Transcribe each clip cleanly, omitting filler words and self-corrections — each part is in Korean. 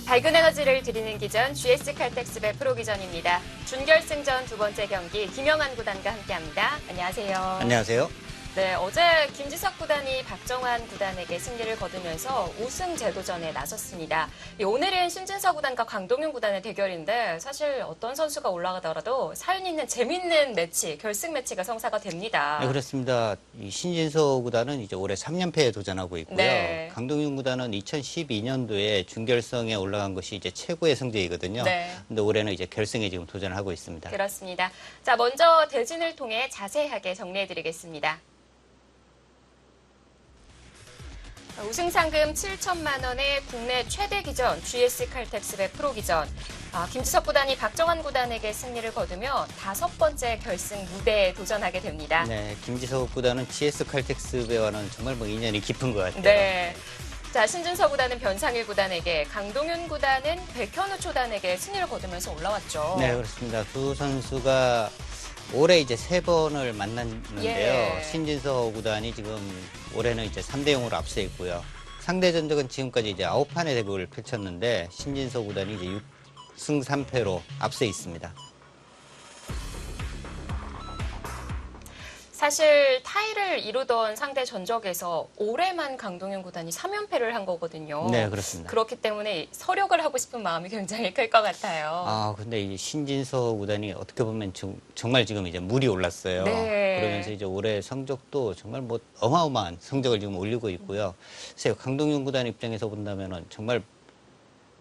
밝은 에너지를 드리는 기전 GS 칼텍스배 프로기전입니다. 준결승전 두 번째 경기 김영환 구단과 함께합니다. 안녕하세요. 안녕하세요. 네, 어제 김지석 구단이 박정환 구단에게 승리를 거두면서 우승 재도전에 나섰습니다. 오늘은 신진서 구단과 강동윤 구단의 대결인데 사실 어떤 선수가 올라가더라도 사연 있는 재밌는 매치, 결승 매치가 성사가 됩니다. 네, 그렇습니다. 이 신진서 구단은 이제 올해 3연패에 도전하고 있고요. 네. 강동윤 구단은 2012년도에 준결승에 올라간 것이 이제 최고의 성적이거든요. 네. 근데 올해는 이제 결승에 지금 도전을 하고 있습니다. 그렇습니다. 자, 먼저 대진을 통해 자세하게 정리해드리겠습니다. 우승 상금 7천만 원의 국내 최대 기전 GS 칼텍스배 프로기전. 김지석 구단이 박정환 구단에게 승리를 거두며 5번째 결승 무대에 도전하게 됩니다. 네, 김지석 구단은 GS 칼텍스배와는 정말 뭐 인연이 깊은 것 같아요. 네. 자, 신진서 구단은 변상일 구단에게, 강동윤 구단은 백현우 초단에게 승리를 거두면서 올라왔죠. 네, 그렇습니다. 두 선수가 올해 이제 3번을 만났는데요. 예. 신진서 구단이 지금 올해는 이제 3대0으로 앞서 있고요. 상대 전적은 지금까지 이제 9판의 대국을 펼쳤는데 신진서 구단이 이제 6승 3패로 앞서 있습니다. 사실 타이를 이루던 상대 전적에서 올해만 강동윤 구단이 3연패를 한 거거든요. 네, 그렇습니다. 그렇기 때문에 서력을 하고 싶은 마음이 굉장히 클 것 같아요. 근데 이 신진서 구단이 어떻게 보면 정말 지금 이제 물이 올랐어요. 네. 그러면서 이제 올해 성적도 정말 뭐 어마어마한 성적을 지금 올리고 있고요. 글쎄요, 강동윤 구단 입장에서 본다면은 정말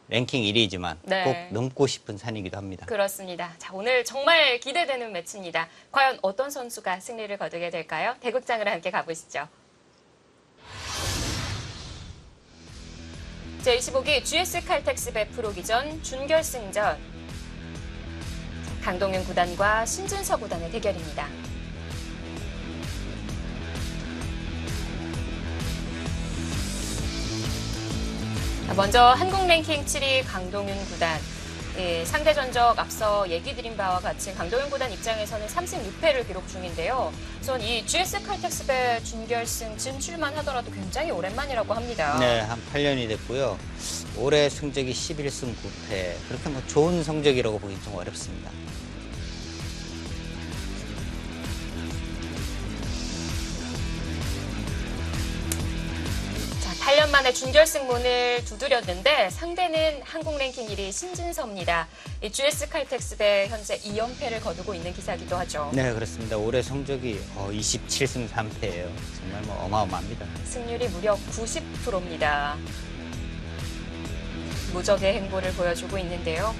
랭킹 1위지만 네. 꼭 넘고 싶은 산이기도 합니다. 그렇습니다. 자, 오늘 정말 기대되는 매치입니다. 과연 어떤 선수가 승리를 거두게 될까요? 대극장으로 함께 가보시죠. 제25기 GS 칼텍스배 프로기전 준결승전. 강동윤 구단과 신진서 구단의 대결입니다. 먼저 한국 랭킹 7위 강동윤 구단. 상대 전적 앞서 얘기 드린 바와 같이 강동윤 구단 입장에서는 3승 6패를 기록 중인데요. 우선 이 GS 칼텍스배 준결승 진출만 하더라도 굉장히 오랜만이라고 합니다. 네, 한 8년이 됐고요. 올해 성적이 11승 9패. 그렇게 뭐 좋은 성적이라고 보기 좀 어렵습니다. 자, 8년 만에 준결승 문을 두드렸는데 상대는 한국 랭킹 1위 신진서입니다. 이 GS 칼텍스배 현재 2연패를 거두고 있는 기사이기도 하죠. 네, 그렇습니다. 올해 성적이 27승 3패예요. 정말 뭐 어마어마합니다. 승률이 무려 90%입니다. 무적의 행보를 보여주고 있는데요.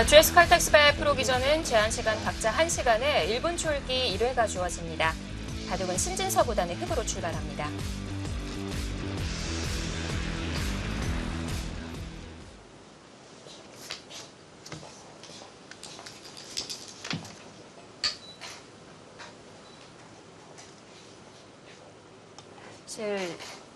GS 칼텍스배 프로기전은 제한시간 각자 1시간에 1분 출기 1회가 주어집니다. 바둑은 신진서 구단의 흙으로 출발합니다.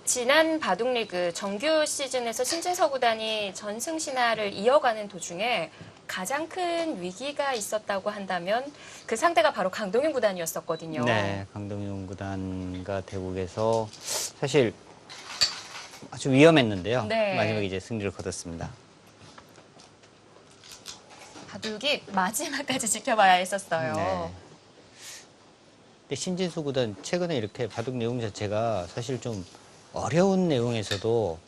지난 바둑리그 정규 시즌에서 신진서 구단이 전승 신화를 이어가는 도중에 가장 큰 위기가 있었다고 한다면 그 상대가 바로 강동윤 구단이었었거든요. 네, 강동윤 구단과 대국에서 사실 아주 위험했는데요. 네. 마지막에 이제 승리를 거뒀습니다. 바둑이 마지막까지 지켜봐야 했었어요. 네. 근데 신진수 구단 최근에 이렇게 바둑 내용 자체가 사실 좀 어려운 내용에서도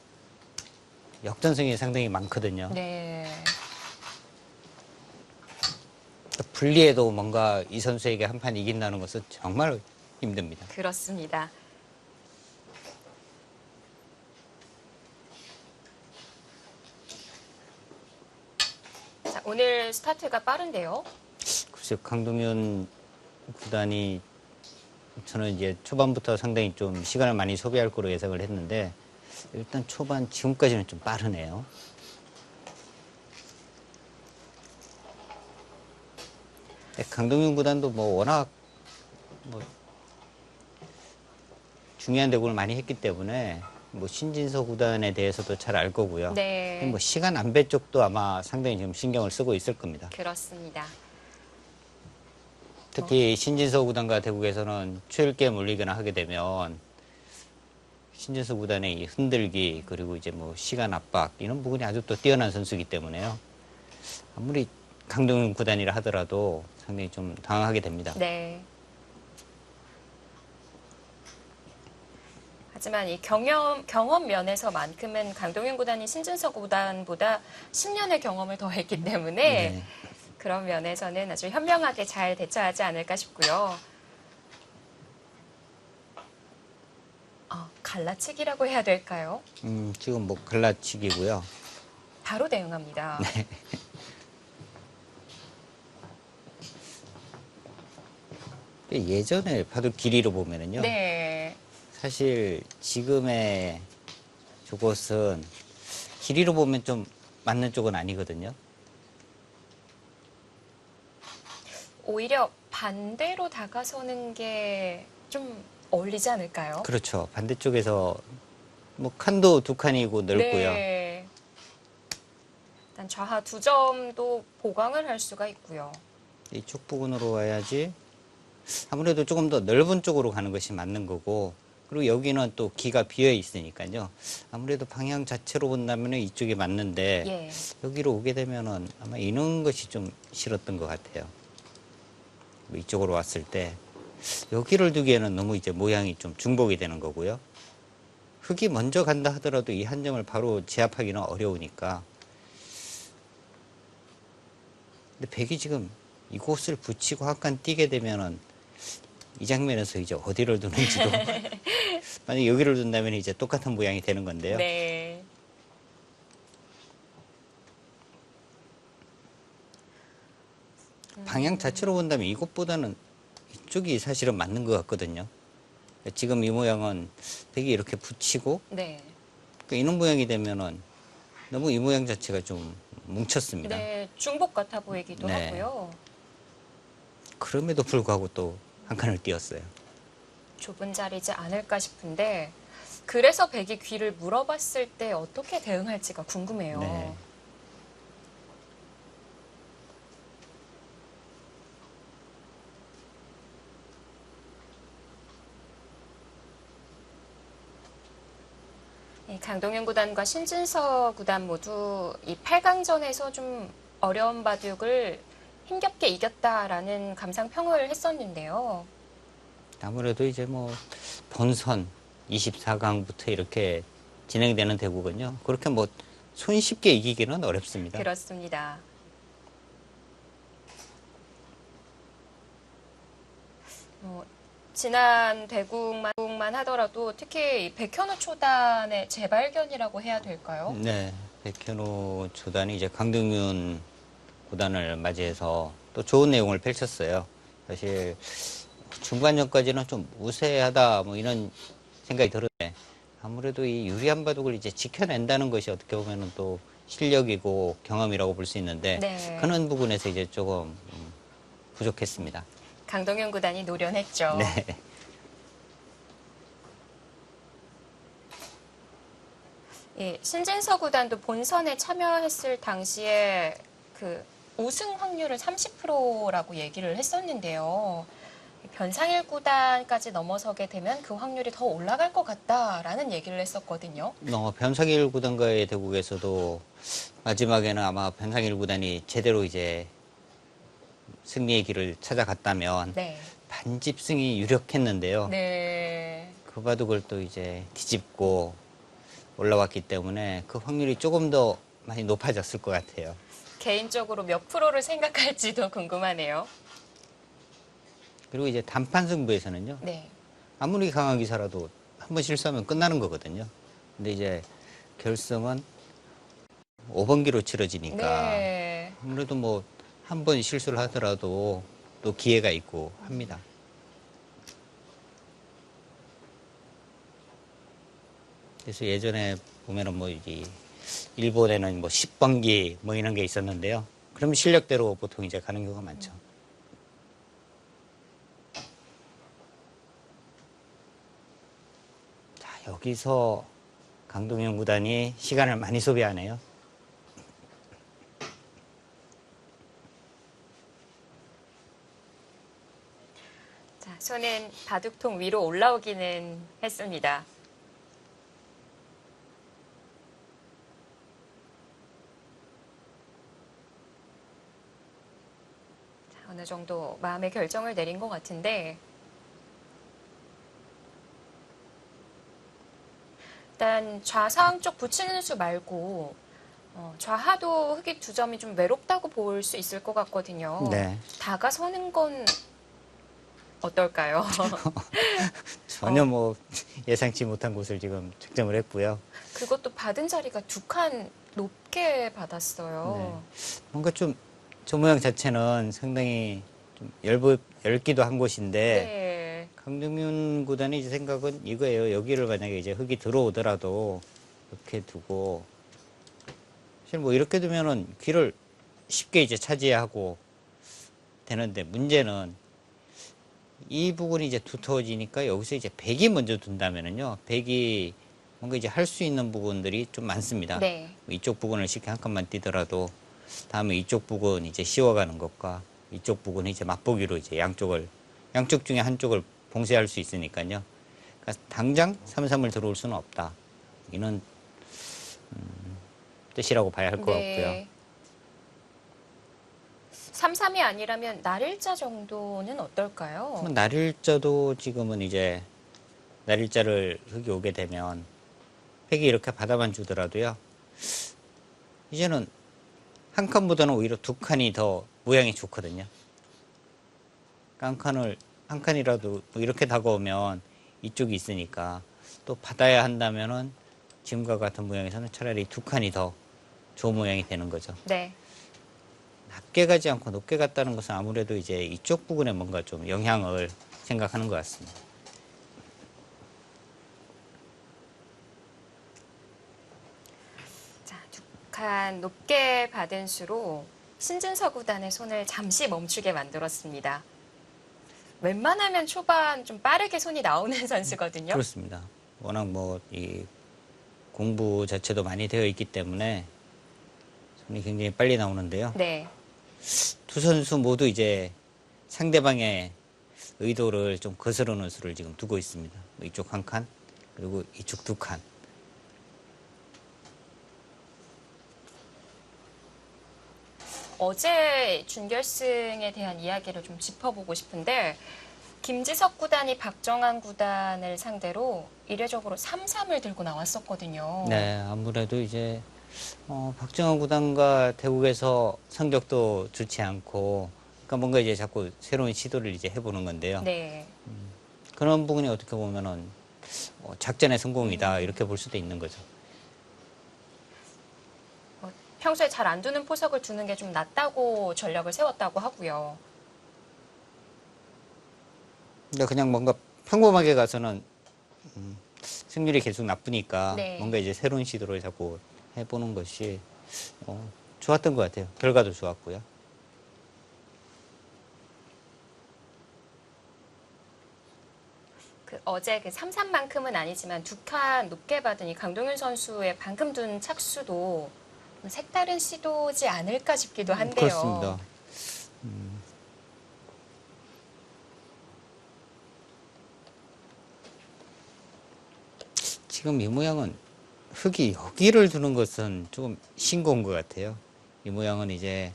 역전승이 상당히 많거든요. 네. 불리해도 뭔가 이 선수에게 한 판 이긴다는 것은 정말 힘듭니다. 그렇습니다. 자, 오늘 스타트가 빠른데요. 글쎄요, 강동윤 구단이 저는 이제 초반부터 상당히 좀 시간을 많이 소비할 거로 예상을 했는데 일단 초반 지금까지는 좀 빠르네요. 강동윤 구단도 뭐 워낙 뭐 중요한 대국을 많이 했기 때문에 뭐 신진서 구단에 대해서도 잘 알 거고요. 네. 뭐 시간 안배 쪽도 아마 상당히 지금 신경을 쓰고 있을 겁니다. 그렇습니다. 특히 신진서 구단과 대국에서는 최일게 몰리거나 하게 되면 신진서 구단의 이 흔들기 그리고 이제 뭐 시간 압박 이런 부분이 아주 또 뛰어난 선수이기 때문에요. 아무리 강동윤 구단이라 하더라도 상당히 좀 당황하게 됩니다. 네. 하지만 이 경험 면에서만큼은 강동윤 구단이 신진서 구단보다 10년의 경험을 더 했기 때문에 네. 그런 면에서는 아주 현명하게 잘 대처하지 않을까 싶고요. 갈라치기라고 해야 될까요? 지금 뭐 갈라치기고요. 바로 대응합니다. 예전에 봐도 길이로 보면은요. 네. 사실 지금의 저것은 길이로 보면 좀 맞는 쪽은 아니거든요. 오히려 반대로 다가서는 게 좀 어울리지 않을까요? 그렇죠. 반대쪽에서 뭐 칸도 두 칸이고 넓고요. 네. 일단 좌하 두 점도 보강을 할 수가 있고요. 이쪽 부분으로 와야지 아무래도 조금 더 넓은 쪽으로 가는 것이 맞는 거고 그리고 여기는 또 기가 비어 있으니까요. 아무래도 방향 자체로 본다면 이쪽이 맞는데 예. 여기로 오게 되면은 아마 이런 것이 좀 싫었던 것 같아요. 이쪽으로 왔을 때 여기를 두기에는 너무 이제 모양이 좀 중복이 되는 거고요. 흙이 먼저 간다 하더라도 이 한 점을 바로 제압하기는 어려우니까. 근데 백이 지금 이곳을 붙이고 한 칸 뛰게 되면은 이 장면에서 이제 어디를 두는지도 만약 여기를 둔다면 이제 똑같은 모양이 되는 건데요. 네. 방향 자체로 본다면 이것보다는 이쪽이 사실은 맞는 것 같거든요. 지금 이 모양은 백이 이렇게 붙이고 네. 이런 모양이 되면은 너무 이 모양 자체가 좀 뭉쳤습니다. 네, 중복 같아 보이기도 네. 하고요. 그럼에도 불구하고 또 한 칸을 띄었어요. 좁은 자리지 않을까 싶은데 그래서 백이 귀를 물어봤을 때 어떻게 대응할지가 궁금해요. 네. 강동윤 구단과 신진서 구단 모두 이 8강전에서 좀 어려운 바둑을 힘겹게 이겼다라는 감상평을 했었는데요. 아무래도 이제 뭐 본선 24강부터 이렇게 진행되는 대국은요. 그렇게 뭐 손쉽게 이기기는 어렵습니다. 그렇습니다. 지난 대국만 하더라도 특히 이 백현우 초단의 재발견이라고 해야 될까요? 네. 백현우 초단이 이제 강동윤 구단을 맞이해서 또 좋은 내용을 펼쳤어요. 사실 중반전까지는 좀 우세하다 뭐 이런 생각이 들었는데 아무래도 이 유리한 바둑을 이제 지켜낸다는 것이 어떻게 보면은 또 실력이고 경험이라고 볼 수 있는데 네. 그런 부분에서 이제 조금 부족했습니다. 강동윤 구단이 노련했죠. 네. 예, 신진서 구단도 본선에 참여했을 당시에 그 우승 확률을 30%라고 얘기를 했었는데요. 변상일 구단까지 넘어서게 되면 그 확률이 더 올라갈 것 같다라는 얘기를 했었거든요. 변상일 구단과의 대국에서도 마지막에는 아마 변상일 구단이 제대로 이제 승리의 길을 찾아갔다면 네. 반집승이 유력했는데요. 네. 그 바둑을 또 이제 뒤집고 올라왔기 때문에 그 확률이 조금 더 많이 높아졌을 것 같아요. 개인적으로 몇 프로를 생각할지도 궁금하네요. 그리고 이제 단판 승부에서는요. 네. 아무리 강한 기사라도 한 번 실수하면 끝나는 거거든요. 근데 이제 결승은 5번기로 치러지니까 네. 아무래도 뭐 한 번 실수를 하더라도 또 기회가 있고 합니다. 그래서 예전에 보면은 뭐 이 일본에는 뭐 10번기 뭐 이런 게 있었는데요. 그러면 실력대로 보통 이제 가는 경우가 많죠. 자, 여기서 강동윤 구단이 시간을 많이 소비하네요. 자, 손은 바둑통 위로 올라오기는 했습니다. 자, 어느 정도 마음의 결정을 내린 것 같은데 일단 좌상 쪽 붙이는 수 말고 좌하도 흑이 두 점이 좀 외롭다고 볼 수 있을 것 같거든요. 네. 다가서는 건 어떨까요? 전혀 뭐 예상치 못한 곳을 지금 득점을 했고요. 그것도 받은 자리가 두 칸 높게 받았어요. 뭔가 좀 저 모양 자체는 상당히 좀 얇기도 한 곳인데 네. 강동윤 구단의 이제 생각은 이거예요. 여기를 만약에 이제 흙이 들어오더라도 이렇게 두고 사실 뭐 이렇게 두면은 귀를 쉽게 이제 차지하고 되는데 문제는 이 부분이 이제 두터워지니까 여기서 이제 백이 먼저 둔다면은요. 백이 뭔가 이제 할 수 있는 부분들이 좀 많습니다. 네. 이쪽 부분을 쉽게 한 칸만 뛰더라도 다음에 이쪽 부분 이제 씌워가는 것과 이쪽 부분 이제 맛보기로 이제 양쪽 중에 한쪽을 봉쇄할 수 있으니까요. 그러니까 당장 3-3을 들어올 수는 없다. 이런 뜻이라고 봐야 할 것 같고요. 3-3이 아니라면 날일자 정도는 어떨까요? 뭐 날일자도 지금은 이제 날일자를 흙이 오게 되면 팩이 이렇게 받아만 주더라도요. 이제는 한 칸보다는 오히려 두 칸이 더 모양이 좋거든요. 한 칸이라도 뭐 이렇게 다가오면 이쪽이 있으니까 또 받아야 한다면은 지금과 같은 모양에서는 차라리 두 칸이 더 좋은 모양이 되는 거죠. 네. 낮게 가지 않고 높게 갔다는 것은 아무래도 이제 이쪽 부분에 뭔가 좀 영향을 생각하는 것 같습니다. 자, 두 칸 높게 받은 수로 신진서 구단의 손을 잠시 멈추게 만들었습니다. 웬만하면 초반 좀 빠르게 손이 나오는 선수거든요. 그렇습니다. 워낙 뭐 이 공부 자체도 많이 되어 있기 때문에 손이 굉장히 빨리 나오는데요. 네. 두 선수 모두 이제 상대방의 의도를 좀 거스르는 수를 지금 두고 있습니다. 이쪽 한 칸, 그리고 이쪽 두 칸. 어제 준결승에 대한 이야기를 좀 짚어보고 싶은데 김지석 구단이 박정환 구단을 상대로 이례적으로 3-3을 들고 나왔었거든요. 네, 아무래도 이제 박정환 구단과 대국에서 성적도 좋지 않고, 그러니까 뭔가 이제 자꾸 새로운 시도를 이제 해보는 건데요. 네. 그런 부분이 어떻게 보면은 작전의 성공이다 이렇게 볼 수도 있는 거죠. 평소에 잘 안 두는 포석을 두는 게 좀 낫다고 전략을 세웠다고 하고요. 근데 그냥 뭔가 평범하게 가서는 승률이 계속 나쁘니까 네. 뭔가 이제 새로운 시도를 자꾸 해보는 것이 좋았던 것 같아요. 결과도 좋았고요. 어제 3-3만큼은 아니지만 두 칸 높게 받은 이 강동윤 선수의 방금 둔 착수도 좀 색다른 시도지 않을까 싶기도 한데요. 그렇습니다. 지금 이 모양은 흙이 여기를 두는 것은 조금 싱거운 것 같아요. 이 모양은 이제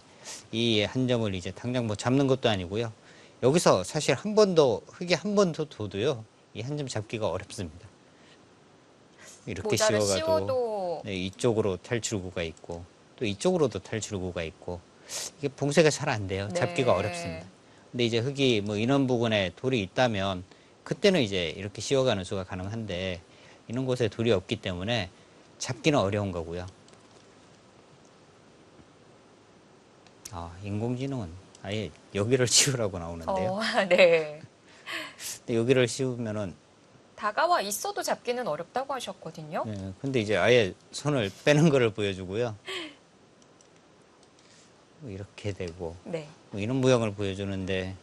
이 한 점을 이제 당장 뭐 잡는 것도 아니고요. 여기서 사실 한 번 더, 흙이 한 번 더 둬도요. 이 한 점 잡기가 어렵습니다. 이렇게 모자를 씌워가도 씌워도 네, 이쪽으로 탈출구가 있고 또 이쪽으로도 탈출구가 있고 이게 봉쇄가 잘 안 돼요. 잡기가 네. 어렵습니다. 근데 이제 흙이 뭐 이런 부분에 돌이 있다면 그때는 이제 이렇게 씌워가는 수가 가능한데 이런 곳에 돌이 없기 때문에 잡기는 어려운 거고요. 아, 인공지능은 아예 여기를 씌우라고 나오는데요. 네. 근데 여기를 씌우면은 다가와 있어도 잡기는 어렵다고 하셨거든요. 네, 근데 이제 아예 손을 빼는 거를 보여주고요. 뭐 이렇게 되고 네. 뭐 이런 모양을 보여주는데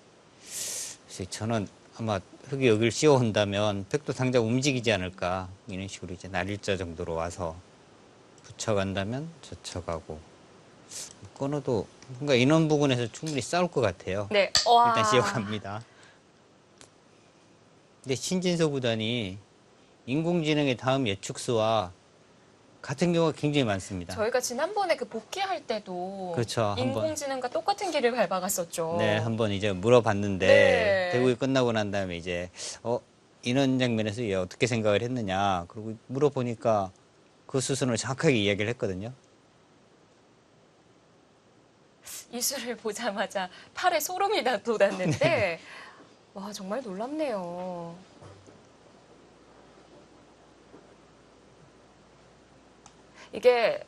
저는 아마 흙이 여기를 씌워온다면 팩도 당장 움직이지 않을까 이런 식으로 이제 날일자 정도로 와서 붙여간다면 젖혀가고 끊어도 뭔가 이런 부분에서 충분히 싸울 것 같아요. 네. 일단 씌워갑니다. 근데 신진서 구단이 인공지능의 다음 예측수와 같은 경우가 굉장히 많습니다. 저희가 지난번에 그 복귀할 때도 그렇죠. 한번. 인공지능과 똑같은 길을 밟아갔었죠. 네, 한번 이제 물어봤는데 네. 대국이 끝나고 난 다음에 이제 이런 장면에서 얘 어떻게 생각을 했느냐. 그리고 물어보니까 그 수순을 정확하게 이야기를 했거든요. 이 수를 보자마자 팔에 소름이 돋았는데 와 정말 놀랍네요. 이게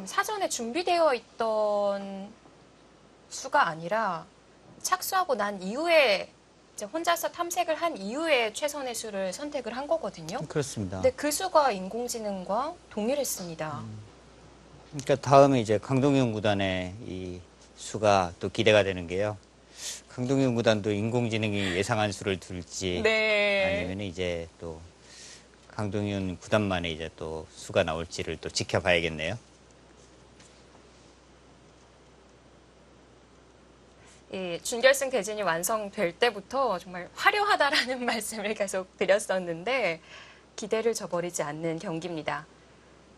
사전에 준비되어 있던 수가 아니라 착수하고 난 이후에 이제 혼자서 탐색을 한 이후에 최선의 수를 선택을 한 거거든요. 그렇습니다. 근데 그 수가 인공지능과 동일했습니다. 그러니까 다음에 이제 강동윤 구단의 이 수가 또 기대가 되는 게요. 강동윤 구단도 인공지능이 예상한 수를 둘지 네. 아니면 이제 또 강동윤 구단만의 이제 또 수가 나올지를 또 지켜봐야겠네요. 이 준결승 대진이 완성될 때부터 정말 화려하다라는 말씀을 계속 드렸었는데 기대를 저버리지 않는 경기입니다.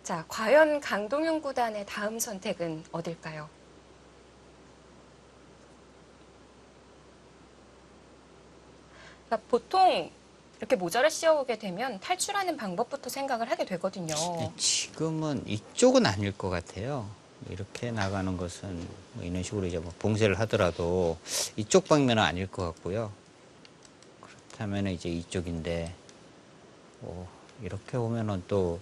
자, 과연 강동윤 구단의 다음 선택은 어딜까요? 그러니까 보통 이렇게 모자를 씌워오게 되면 탈출하는 방법부터 생각을 하게 되거든요. 지금은 이쪽은 아닐 것 같아요. 이렇게 나가는 것은 뭐 이런 식으로 이제 뭐 봉쇄를 하더라도 이쪽 방면은 아닐 것 같고요. 그렇다면 이제 이쪽인데 이렇게 보면은 또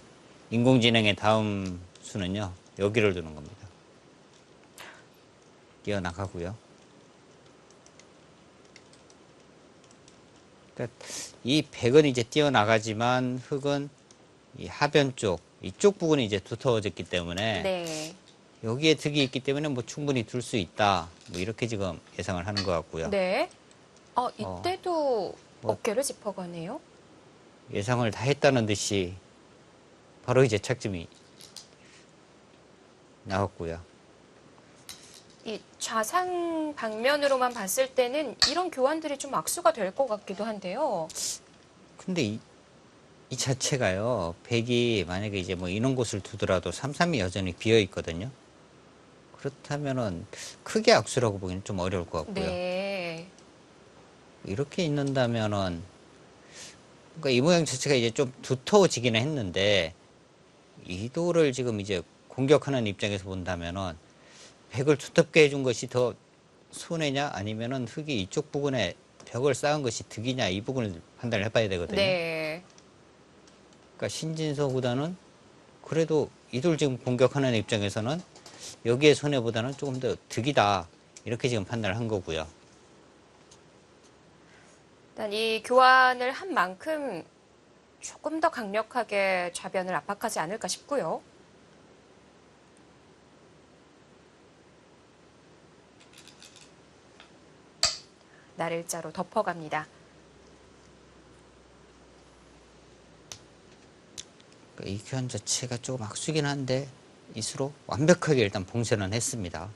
인공지능의 다음 수는요 여기를 두는 겁니다. 뛰어나가고요. 그러니까 이 백은 이제 뛰어나가지만 흙은 이 하변 쪽 이쪽 부분이 이제 두터워졌기 때문에 네. 여기에 득이 있기 때문에 뭐 충분히 둘 수 있다. 뭐 이렇게 지금 예상을 하는 것 같고요. 네. 이때도 뭐. 어깨를 짚어가네요. 예상을 다 했다는 듯이 바로 이제 착점이 나왔고요. 이 좌상 방면으로만 봤을 때는 이런 교환들이 좀 악수가 될 것 같기도 한데요. 근데 이 자체가요, 백이 만약에 이제 뭐 이런 곳을 두더라도 3-3이 여전히 비어 있거든요. 그렇다면은 크게 악수라고 보기는 좀 어려울 것 같고요. 네. 이렇게 있는다면은 그러니까 이 모양 자체가 이제 좀 두터워지기는 했는데 이도를 지금 이제 공격하는 입장에서 본다면은 벽을 두텁게 해준 것이 더 손해냐 아니면은 흙이 이쪽 부분에 벽을 쌓은 것이 득이냐 이 부분을 판단을 해봐야 되거든요. 네. 그러니까 신진서보다는 그래도 이돌 지금 공격하는 입장에서는 여기에 손해보다는 조금 더 득이다 이렇게 지금 판단을 한 거고요. 일단 이 교환을 한 만큼 조금 더 강력하게 좌변을 압박하지 않을까 싶고요. 날일자로 덮어갑니다. 그러니까 이 교환 자체가 조금 악수긴 한데 이수로 완벽하게 일단 봉쇄는 했습니다.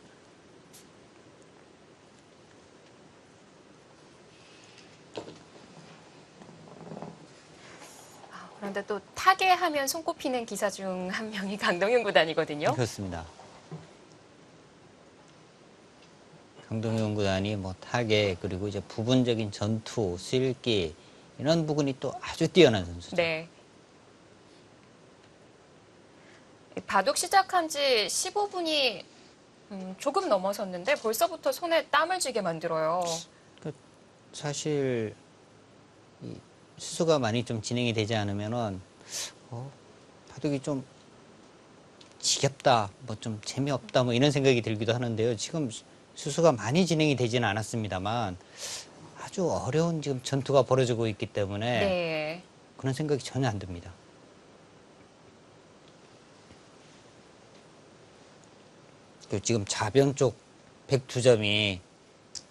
그런데 또 타계하면 손꼽히는 기사 중 한 명이 강동윤 구단이거든요. 그렇습니다. 강동윤 구단이 뭐 타계 그리고 이제 부분적인 전투, 쓸기 이런 부분이 또 아주 뛰어난 선수죠. 네. 바둑 시작한 지 15분이 조금 넘어섰는데 벌써부터 손에 땀을 쥐게 만들어요. 사실 이 수수가 많이 좀 진행이 되지 않으면은 바둑이 좀 지겹다, 뭐 좀 재미없다, 뭐 이런 생각이 들기도 하는데요. 지금 수수가 많이 진행이 되지는 않았습니다만 아주 어려운 지금 전투가 벌어지고 있기 때문에 네. 그런 생각이 전혀 안 듭니다. 지금 좌변 쪽 102점이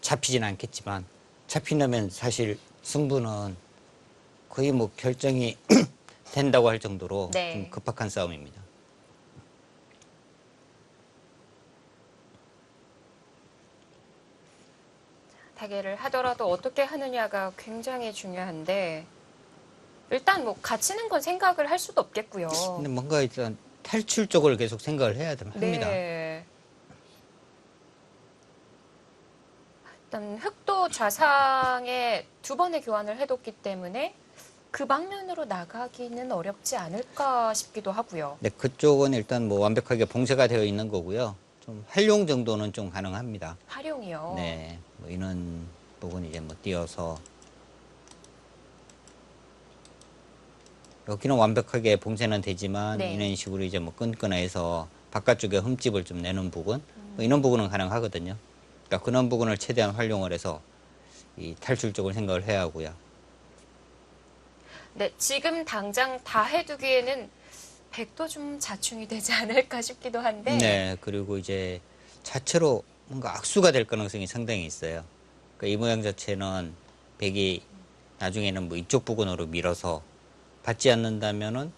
잡히진 않겠지만 잡힌다면 사실 승부는 거의 뭐 결정이 된다고 할 정도로 네. 좀 급박한 싸움입니다. 타개를 하더라도 어떻게 하느냐가 굉장히 중요한데 일단 뭐 갇히는 건 생각을 할 수도 없겠고요. 근데 뭔가 일단 탈출 쪽을 계속 생각을 해야 합니다. 네. 일단 흑도 좌상에 두 번의 교환을 해뒀기 때문에 그 방면으로 나가기는 어렵지 않을까 싶기도 하고요. 네, 그쪽은 일단 뭐 완벽하게 봉쇄가 되어 있는 거고요. 좀 활용 정도는 좀 가능합니다. 활용이요. 네, 뭐 이런 부분 이제 뭐 띄어서 여기는 완벽하게 봉쇄는 되지만 네. 이런 식으로 이제 뭐 끈끈해서 바깥쪽에 흠집을 좀 내는 부분 뭐 이런 부분은 가능하거든요. 그러니까 그런 부분을 최대한 활용을 해서 이 탈출 쪽을 생각을 해야 하고요. 네, 지금 당장 다 해두기에는 백도 좀 자충이 되지 않을까 싶기도 한데. 네, 그리고 이제 자체로 뭔가 악수가 될 가능성이 상당히 있어요. 그러니까 이 모양 자체는 백이 나중에는 뭐 이쪽 부분으로 밀어서 받지 않는다면은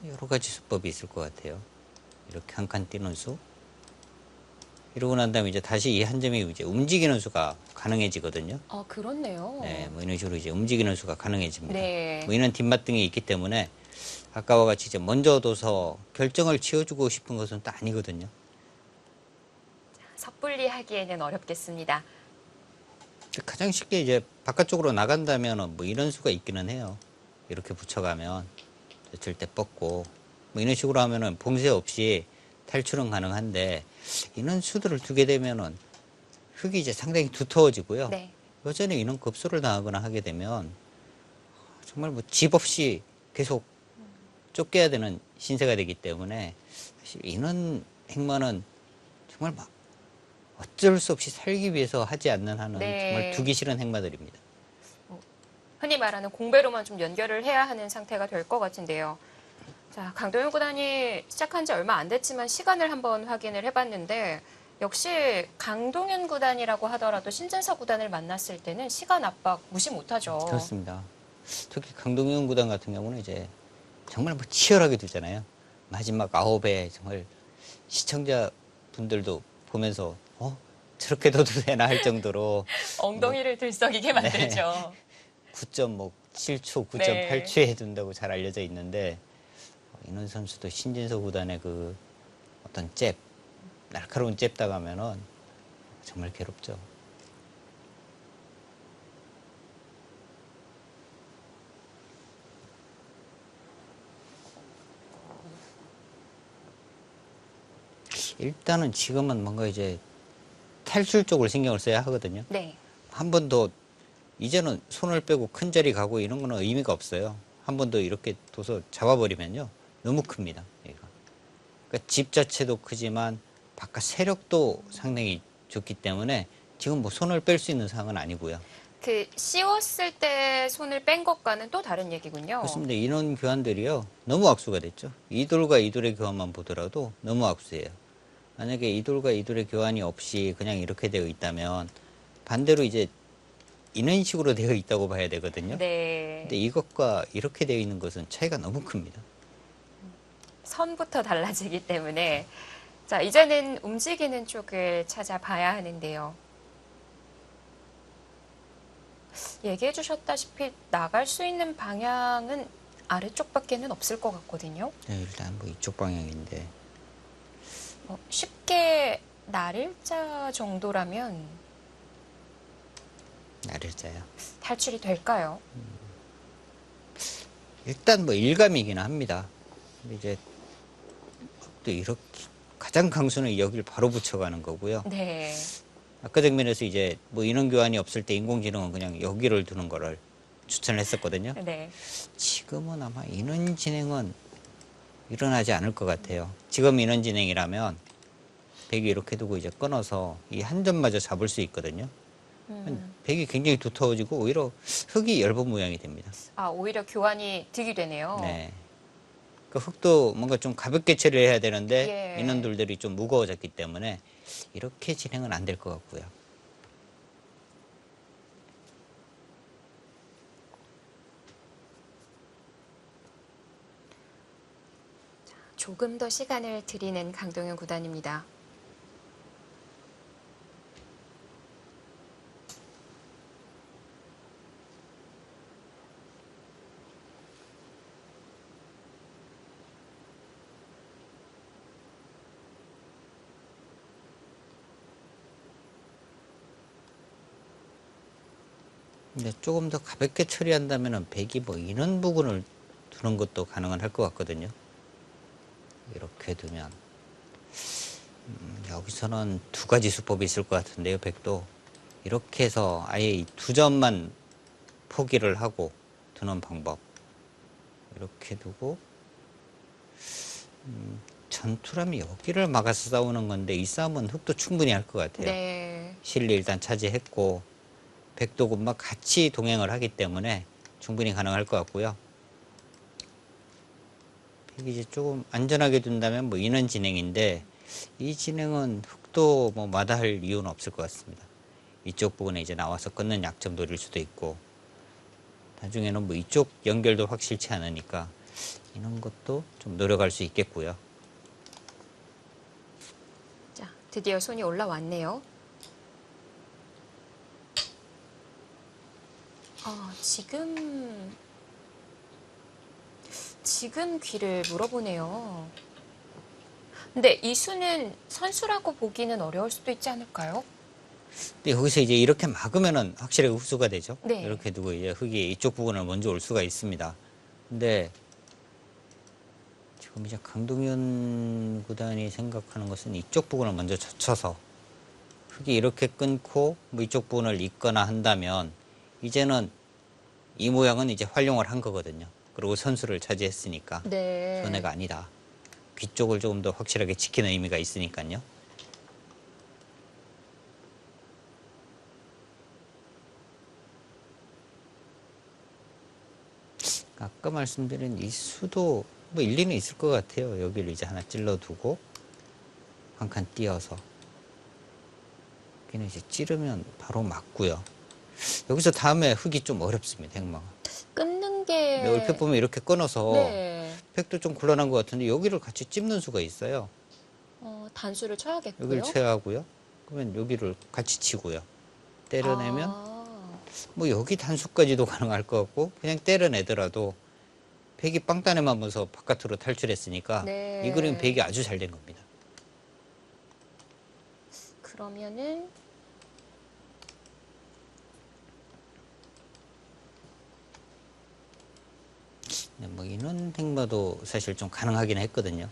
여러 가지 수법이 있을 것 같아요. 이렇게 한 칸 띄는 수. 이러고 난 다음에 이제 다시 이 한 점이 이제 움직이는 수가 가능해지거든요. 아, 그렇네요. 네, 뭐 이런 식으로 이제 움직이는 수가 가능해집니다. 네. 뭐 이런 뒷맛등이 있기 때문에 아까와 같이 이제 먼저 둬서 결정을 지어주고 싶은 것은 또 아니거든요. 섣불리 하기에는 어렵겠습니다. 가장 쉽게 이제 바깥쪽으로 나간다면 뭐 이런 수가 있기는 해요. 이렇게 붙여가면 절대 뻗고 뭐 이런 식으로 하면은 봉쇄 없이 탈출은 가능한데 이런 수들을 두게 되면은 흙이 이제 상당히 두터워지고요. 네. 여전히 이런 급소를 당하거나 하게 되면 정말 뭐 집 없이 계속 쫓겨야 되는 신세가 되기 때문에 사실 이런 행만은 정말 막 어쩔 수 없이 살기 위해서 하지 않는 한은 네. 정말 두기 싫은 행마들입니다. 흔히 말하는 공배로만 좀 연결을 해야 하는 상태가 될 것 같은데요. 자, 강도현 구단이 시작한 지 얼마 안 됐지만 시간을 한번 확인을 해봤는데 역시 강동현 구단이라고 하더라도 신진서 구단을 만났을 때는 시간 압박 무시 못하죠. 그렇습니다. 특히 강동윤 구단 같은 경우는 이제 정말 뭐 치열하게 두잖아요. 마지막 9회 정말 시청자 분들도 보면서 저렇게 둬도 되나 할 정도로 엉덩이를 들썩이게 만들죠. 9.7초, 네. 9.8초에 둔다고 잘 알려져 있는데 이런 선수도 신진서 구단의 그 어떤 잽, 날카로운 잽 당하면은 정말 괴롭죠. 일단은 지금은 뭔가 이제 탈출 쪽을 신경을 써야 하거든요. 네. 한 번 더 이제는 손을 빼고 큰 자리 가고 이런 거는 의미가 없어요. 한 번 더 이렇게 둬서 잡아버리면요. 너무 큽니다. 얘가. 그러니까 집 자체도 크지만 바깥 세력도 상당히 좋기 때문에 지금 뭐 손을 뺄 수 있는 상황은 아니고요. 그 씌웠을 때 손을 뺀 것과는 또 다른 얘기군요. 그렇습니다. 이런 교환들이요. 너무 악수가 됐죠. 이돌과 이돌의 교환만 보더라도 너무 악수예요. 만약에 이돌과 이돌의 교환이 없이 그냥 이렇게 되어 있다면 반대로 이제 이런 식으로 되어 있다고 봐야 되거든요. 네. 근데 이것과 이렇게 되어 있는 것은 차이가 너무 큽니다. 선부터 달라지기 때문에 자, 이제는 움직이는 쪽을 찾아봐야 하는데요. 얘기해 주셨다시피 나갈 수 있는 방향은 아래쪽밖에는 없을 것 같거든요. 네, 일단 뭐 이쪽 방향인데 쉽게 날일자 정도라면 나를자요. 탈출이 될까요? 일단 뭐 일감이긴 합니다. 근데 이제 또 이렇게 가장 강수는 여기를 바로 붙여가는 거고요. 네. 아까 장면에서 이제 뭐 인원 교환이 없을 때 인공지능은 그냥 여기를 두는 거를 추천을 했었거든요. 네. 지금은 아마 인원 진행은 일어나지 않을 것 같아요. 지금 인원 진행이라면 백이 이렇게 두고 이제 끊어서 이 한 점마저 잡을 수 있거든요. 백이 굉장히 두터워지고 오히려 흙이 엷은 모양이 됩니다. 아, 오히려 교환이 득이 되네요. 네. 그 흙도 뭔가 좀 가볍게 처리해야 되는데 예. 인원들이 좀 무거워졌기 때문에 이렇게 진행은 안 될 것 같고요. 조금 더 시간을 드리는 강동현 구단입니다. 근데 조금 더 가볍게 처리한다면은 백이 뭐 이런 부분을 두는 것도 가능은 할 것 같거든요. 이렇게 두면 여기서는 두 가지 수법이 있을 것 같은데요. 백도 이렇게 해서 아예 이 두 점만 포기를 하고 두는 방법. 이렇게 두고 전투라면 여기를 막아서 싸우는 건데 이 싸움은 흑도 충분히 할 것 같아요. 네. 실리 일단 차지했고 백도 군막 같이 동행을 하기 때문에 충분히 가능할 것 같고요. 백이 이제 조금 안전하게 둔다면 뭐 이런 진행인데 이 진행은 흑도 뭐 마다할 이유는 없을 것 같습니다. 이쪽 부분에 이제 나와서 끊는 약점 노릴 수도 있고 나중에는 뭐 이쪽 연결도 확실치 않으니까 이런 것도 좀 노력할 수 있겠고요. 자, 드디어 손이 올라왔네요. 지금 귀를 물어보네요. 근데 이 수는 선수라고 보기는 어려울 수도 있지 않을까요? 근데 여기서 이제 이렇게 막으면은 확실하게 흡수가 되죠. 네. 이렇게 두고 이제 흙이 이쪽 부분을 먼저 올 수가 있습니다. 근데 지금 이제 강동윤 구단이 생각하는 것은 이쪽 부분을 먼저 젖혀서 흙이 이렇게 끊고 뭐 이쪽 부분을 잇거나 한다면 이제는 이 모양은 이제 활용을 한 거거든요. 그리고 선수를 차지했으니까 네. 손해가 아니다. 귀 쪽을 조금 더 확실하게 지키는 의미가 있으니까요. 아까 말씀드린 이 수도 뭐 일리는 있을 것 같아요. 여기를 이제 하나 찔러두고 한 칸 띄어서 여기는 이제 찌르면 바로 맞고요. 여기서 다음에 흙이 좀 어렵습니다. 행마가. 끊는 게 네, 얼핏 보면 이렇게 끊어서 네. 팩도 좀 곤란한 것 같은데 여기를 같이 찝는 수가 있어요. 단수를 쳐야겠고요. 여기를 쳐야 하고요. 그러면 여기를 같이 치고요. 때려내면 뭐 여기 단수까지도 가능할 것 같고 그냥 때려내더라도 백이 빵따내 맞으면서 바깥으로 탈출했으니까 네. 이 그림 백이 아주 잘 된 겁니다. 그러면은 네, 뭐 이런 행마도 사실 좀 가능하긴 했거든요.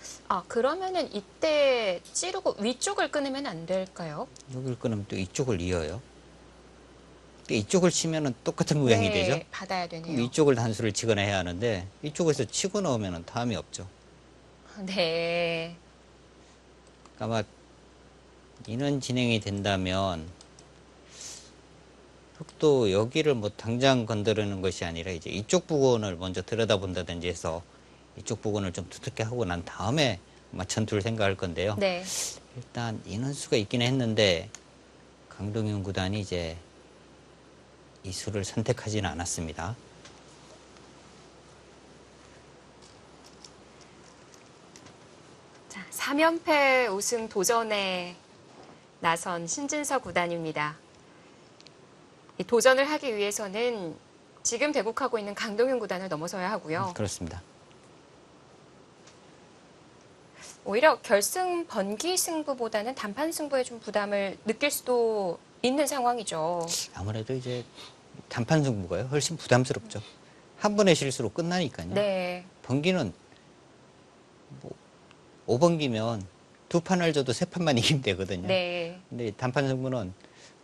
그러면은 이때 찌르고 위쪽을 끊으면 안 될까요? 여기를 끊으면 또 이쪽을 이어요. 이쪽을 치면은 똑같은 모양이 네, 되죠. 받아야 그럼 되네요. 이쪽을 단수를 치거나 해야 하는데 이쪽에서 치고 나오면은 다음이 없죠. 네. 아마 이런 진행이 된다면 흑도 여기를 뭐 당장 건드리는 것이 아니라 이제 이쪽 부분을 먼저 들여다본다든지 해서 이쪽 부분을 좀 두텁게 하고 난 다음에 아마 전투를 생각할 건데요. 네. 일단 인원수가 있긴 했는데 강동윤 구단이 이제 이 수를 선택하지는 않았습니다. 자, 3연패 우승 도전에 나선 신진서 구단입니다. 이 도전을 하기 위해서는 지금 대국하고 있는 강동윤 구단을 넘어서야 하고요. 그렇습니다. 오히려 결승 번기 승부보다는 단판 승부에 좀 부담을 느낄 수도 있는 상황이죠. 아무래도 이제 단판 승부가요. 훨씬 부담스럽죠. 한 번의 실수로 끝나니까요. 네. 번기는 뭐 5번기면 두 판을 져도 세 판만 이기면 되거든요. 네. 근데 단판 승부는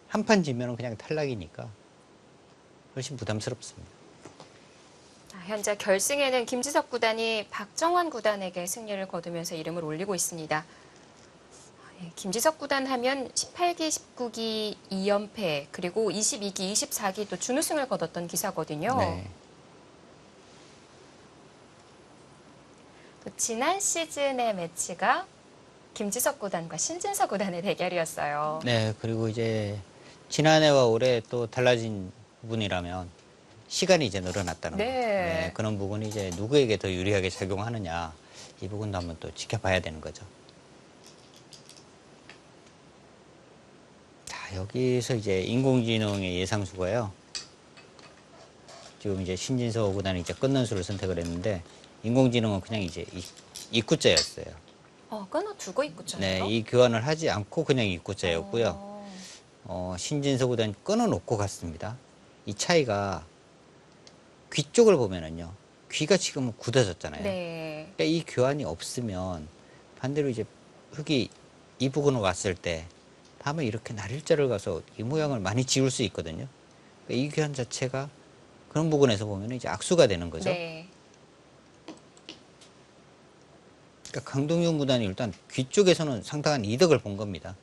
한 판 지면 그냥 탈락이니까 훨씬 부담스럽습니다. 현재 결승에는 김지석 구단이 박정환 구단에게 승리를 거두면서 이름을 올리고 있습니다. 김지석 구단 하면 18기, 19기 2연패, 그리고 22기, 24기 또 준우승을 거뒀던 기사거든요. 네. 또 지난 시즌의 매치가 김지석 구단과 신진서 구단의 대결이었어요. 네, 그리고 이제 지난해와 올해 또 달라진 부분이라면 시간이 이제 늘어났다는 거. 네. 그런 부분이 이제 누구에게 더 유리하게 작용하느냐 이 부분도 한번 또 지켜봐야 되는 거죠. 자, 여기서 이제 인공지능의 예상수가요. 지금 이제 신진서 구단이 이제 끊는 수를 선택을 했는데 인공지능은 그냥 이제 입구자였어요. 끊어두고 있구잖아요. 네, 이 교환을 하지 않고 그냥 입구자였고요. 신진서 구단이 끊어놓고 갔습니다. 이 차이가 귀 쪽을 보면은요. 귀가 지금은 굳어졌잖아요. 네. 그러니까 이 교환이 없으면 반대로 이제 흙이 이 부근으로 왔을 때 다음에 이렇게 날일자를 가서 이 모양을 많이 지울 수 있거든요. 그러니까 이 교환 자체가 그런 부분에서 보면 이제 악수가 되는 거죠. 네. 그러니까 강동윤 구단이 일단 귀 쪽에서는 상당한 이득을 본 겁니다.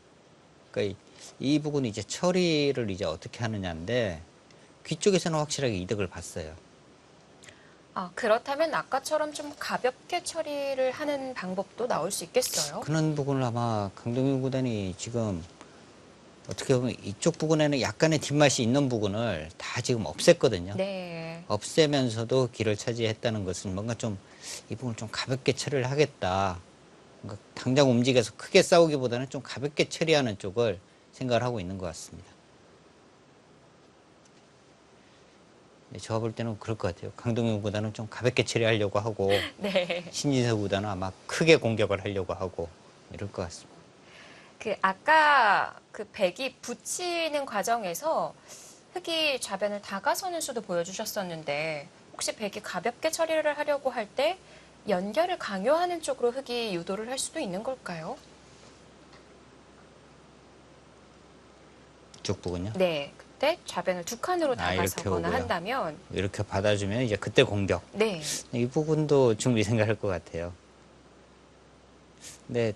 그러니까 이 부분이 이제 처리를 이제 어떻게 하느냐인데 귀 쪽에서는 확실하게 이득을 봤어요. 아, 그렇다면 아까처럼 좀 가볍게 처리를 하는 방법도 나올 수 있겠어요? 그런 부분을 아마 강동윤 구단이 지금 어떻게 보면 이쪽 부분에는 약간의 뒷맛이 있는 부분을 다 지금 없앴거든요. 네. 없애면서도 길을 차지했다는 것은 뭔가 좀 이 부분을 좀 가볍게 처리를 하겠다. 뭔가 당장 움직여서 크게 싸우기보다는 좀 가볍게 처리하는 쪽을 생각을 하고 있는 것 같습니다. 네, 제가 볼 때는 그럴 것 같아요. 강동윤보다는 좀 가볍게 처리하려고 하고 네. 신진서보다는 아마 크게 공격을 하려고 하고 이럴 것 같습니다. 아까 백이 붙이는 과정에서 흙이 좌변을 다가서는 수도 보여주셨었는데 혹시 백이 가볍게 처리를 하려고 할 때 연결을 강요하는 쪽으로 흙이 유도를 할 수도 있는 걸까요? 이쪽 부분요. 네. 그때 좌변을 두 칸으로 이렇게 다가서거나 오고요. 한다면 이렇게 받아주면 이제 그때 공격. 네. 이 부분도 충분히 생각할 것 같아요. 근데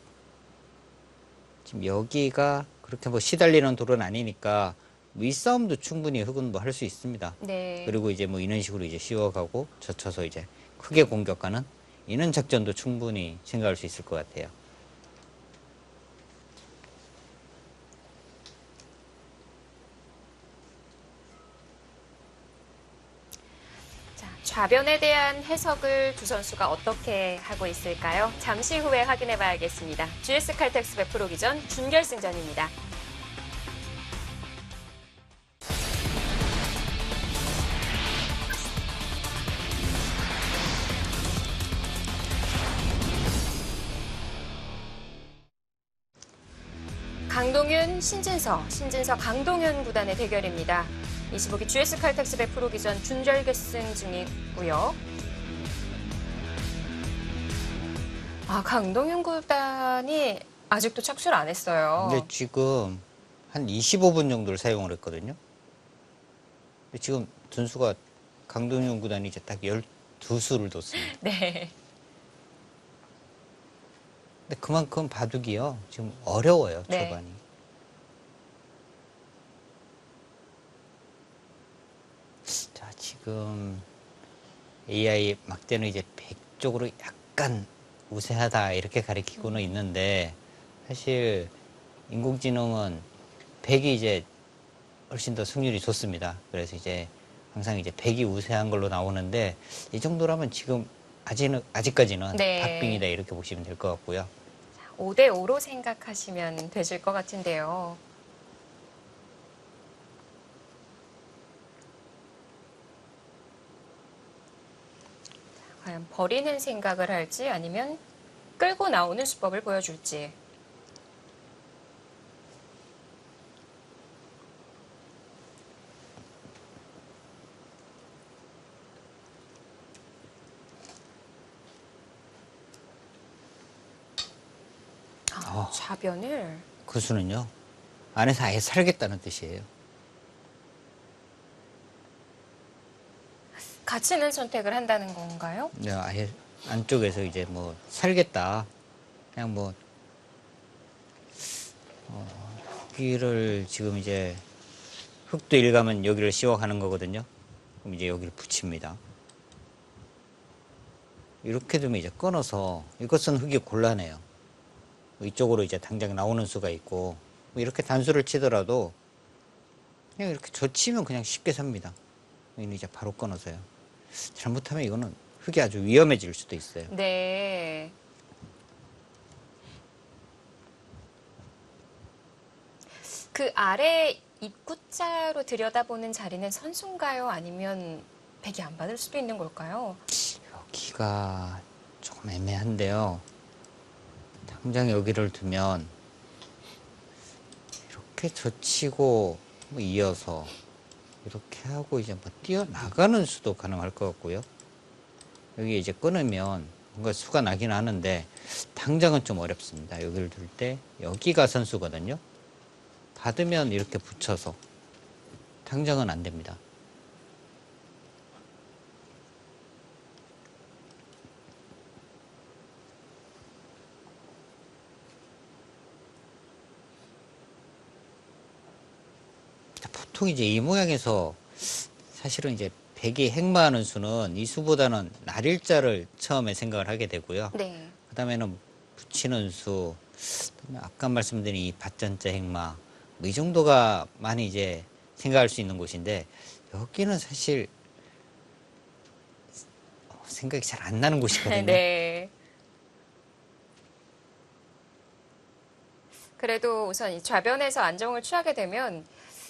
지금 여기가 그렇게 뭐 시달리는 돌은 아니니까 윗싸움도 충분히 흙은 뭐 할 수 있습니다. 네. 그리고 이제 뭐 이런 식으로 이제 씌워가고 젖혀서 이제 크게 공격하는 이런 작전도 충분히 생각할 수 있을 것 같아요. 자, 좌변에 대한 해석을 두 선수가 어떻게 하고 있을까요? 잠시 후에 확인해 봐야겠습니다. GS 칼텍스 100% 기전 준결승전입니다. 강동윤, 신진서 강동윤 구단의 대결입니다. 25기 GS 칼텍스 100% 기전 준결승 중이고요. 아, 강동윤 구단이 아직도 착수를 안 했어요. 근데 지금 한 25분 정도를 사용을 했거든요. 근데 지금 둔수가 강동윤 구단이 이제 딱 12수를 뒀습니다. 네. 근데 그만큼 바둑이요. 지금 어려워요, 네. 초반이. 자, 지금 AI 막대는 이제 100 쪽으로 약간 우세하다 이렇게 가리키고는 있는데 사실 인공지능은 100이 이제 훨씬 더 승률이 좋습니다. 그래서 이제 항상 이제 100이 우세한 걸로 나오는데 이 정도라면 지금 아직까지는 네. 박빙이다 이렇게 보시면 될 것 같고요. 5대5로 생각하시면 되실 것 같은데요. 과연 버리는 생각을 할지 아니면 끌고 나오는 수법을 보여줄지. 좌변을 그 수는요. 안에서 아예 살겠다는 뜻이에요. 갇히는 선택을 한다는 건가요? 네, 아예 안쪽에서 이제 뭐 살겠다. 그냥 뭐 여기를 지금 이제 흙도 일가면 여기를 씌워가는 거거든요. 그럼 이제 여기를 붙입니다. 이렇게 되면 이제 끊어서 이것은 흙이 곤란해요. 이쪽으로 이제 당장 나오는 수가 있고 뭐 이렇게 단수를 치더라도 그냥 이렇게 젖히면 그냥 쉽게 삽니다. 여기는 이제 바로 끊어서요. 잘못하면 이거는 흙이 아주 위험해질 수도 있어요. 네. 그 아래 입구자로 들여다보는 자리는 선수인가요? 아니면 백이 안 받을 수도 있는 걸까요? 여기가 조금 애매한데요. 당장 여기를 두면 이렇게 젖히고 뭐 이어서 이렇게 하고 이제 뭐 뛰어나가는 수도 가능할 것 같고요. 여기 이제 끊으면 뭔가 수가 나긴 하는데 당장은 좀 어렵습니다. 여기를 둘 때 여기가 선수거든요. 받으면 이렇게 붙여서 당장은 안 됩니다. 보통 이제 이 모양에서 사실은 이제 백이 행마하는 수는 이 수보다는 날일자를 처음에 생각을 하게 되고요. 네. 그 다음에는 붙이는 수, 그다음에 아까 말씀드린 이 밭전자 행마, 뭐 이 정도가 많이 이제 생각할 수 있는 곳인데, 여기는 사실 생각이 잘 안 나는 곳이거든요. 네. 그래도 우선 이 좌변에서 안정을 취하게 되면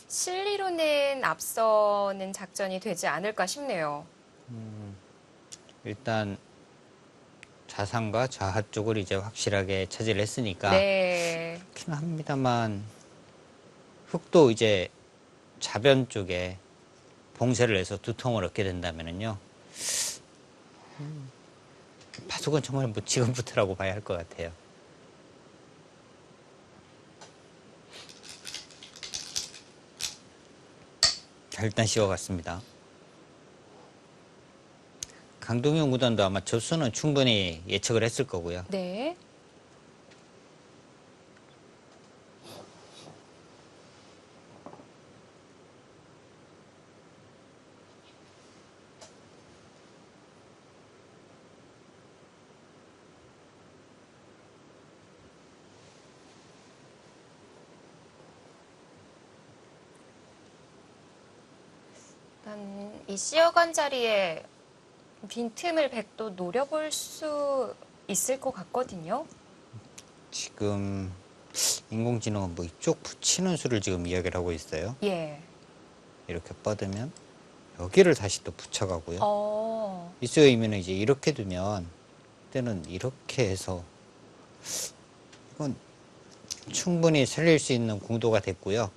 실리로는 앞서는 작전이 되지 않을까 싶네요. 일단 좌상과 좌하 쪽을 이제 확실하게 차지를 했으니까 네. 그렇긴 합니다만, 흙도 이제 좌변 쪽에 봉쇄를 해서 두통을 얻게 된다면은요, 파수꾼 정말 뭐 지금부터라고 봐야 할 것 같아요. 자, 일단 씌워갔습니다. 강동윤 구단도 아마 조수는 충분히 예측을 했을 거고요. 네. 일단 이 씌어간 자리에 빈틈을 백도 노려볼 수 있을 것 같거든요. 지금 인공지능은 뭐 이쪽 붙이는 수를 지금 이야기를 하고 있어요. 예. 이렇게 뻗으면 여기를 다시 또 붙여가고요. 이 수의 의미는 이제 이렇게 두면 그때는 이렇게 해서 이건 충분히 살릴 수 있는 공도가 됐고요.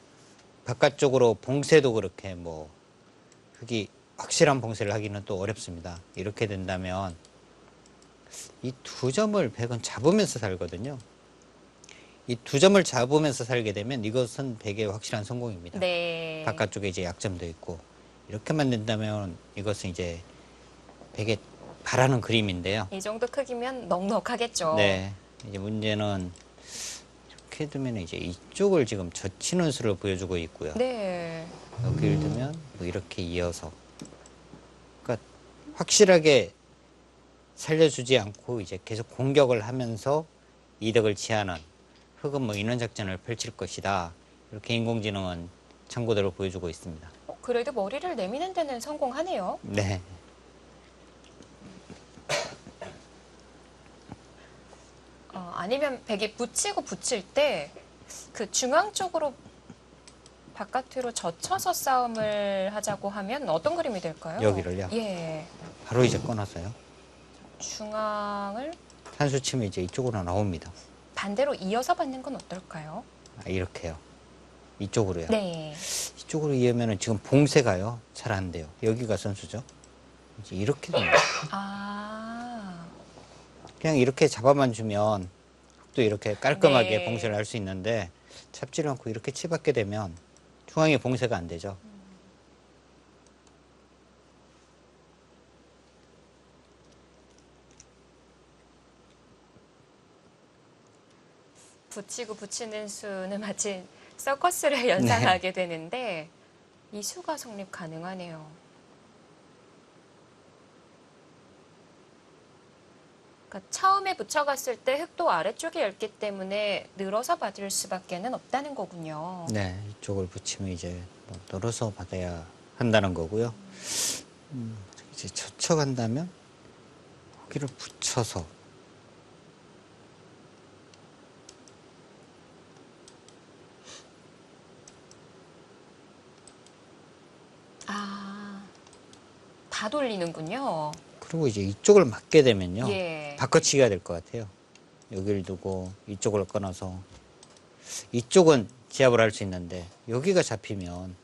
바깥쪽으로 봉쇄도 그렇게 뭐 흙이 확실한 봉쇄를 하기는 또 어렵습니다. 이렇게 된다면 이 두 점을 백은 잡으면서 살거든요. 이 두 점을 잡으면서 살게 되면 이것은 백의 확실한 성공입니다. 네. 바깥쪽에 이제 약점도 있고, 이렇게만 된다면 이것은 이제 백의 바라는 그림인데요. 이 정도 크기면 넉넉하겠죠. 네. 이제 문제는 이렇게 두면 이제 이쪽을 지금 젖히는 수를 보여주고 있고요. 네. 여기를 두면 뭐 이렇게 이어서, 그러니까 확실하게 살려주지 않고 이제 계속 공격을 하면서 이득을 취하는, 흙은 뭐 이런 작전을 펼칠 것이다. 이렇게 인공지능은 참고대로 보여주고 있습니다. 그래도 머리를 내미는 데는 성공하네요. 네. 아니면 백이 붙이고 붙일 때 그 중앙 쪽으로 바깥으로 젖혀서 싸움을 하자고 하면 어떤 그림이 될까요? 여기를요? 예. 바로 이제 끊어서요. 중앙을 산수 치면 이제 이쪽으로 나옵니다. 반대로 이어서 받는 건 어떨까요? 이렇게요. 이쪽으로요. 네. 이쪽으로 이으면은 지금 봉쇄가요. 잘 안 돼요. 여기가 선수죠. 이제 이렇게 됩니다. 아. 그냥 이렇게 잡아만 주면 또 이렇게 깔끔하게 네. 봉쇄를 할 수 있는데, 잡지를 않고 이렇게 치받게 되면 중앙에 봉쇄가 안 되죠. 붙이고 붙이는 수는 마치 서커스를 연상하게 되는데 이 수가 성립 가능하네요. 그러니까 처음에 붙여갔을 때 흙도 아래쪽에 얇기 때문에 늘어서 받을 수밖에는 없다는 거군요. 네, 이쪽을 붙이면 이제 뭐 늘어서 받아야 한다는 거고요. 이제 젖혀간다면 여기를 붙여서, 다 돌리는군요. 그리고 이제 이쪽을 맞게 되면요. 예. 바꿔치기가 될 것 같아요. 여기를 두고 이쪽을 끊어서, 이쪽은 지압을 할 수 있는데 여기가 잡히면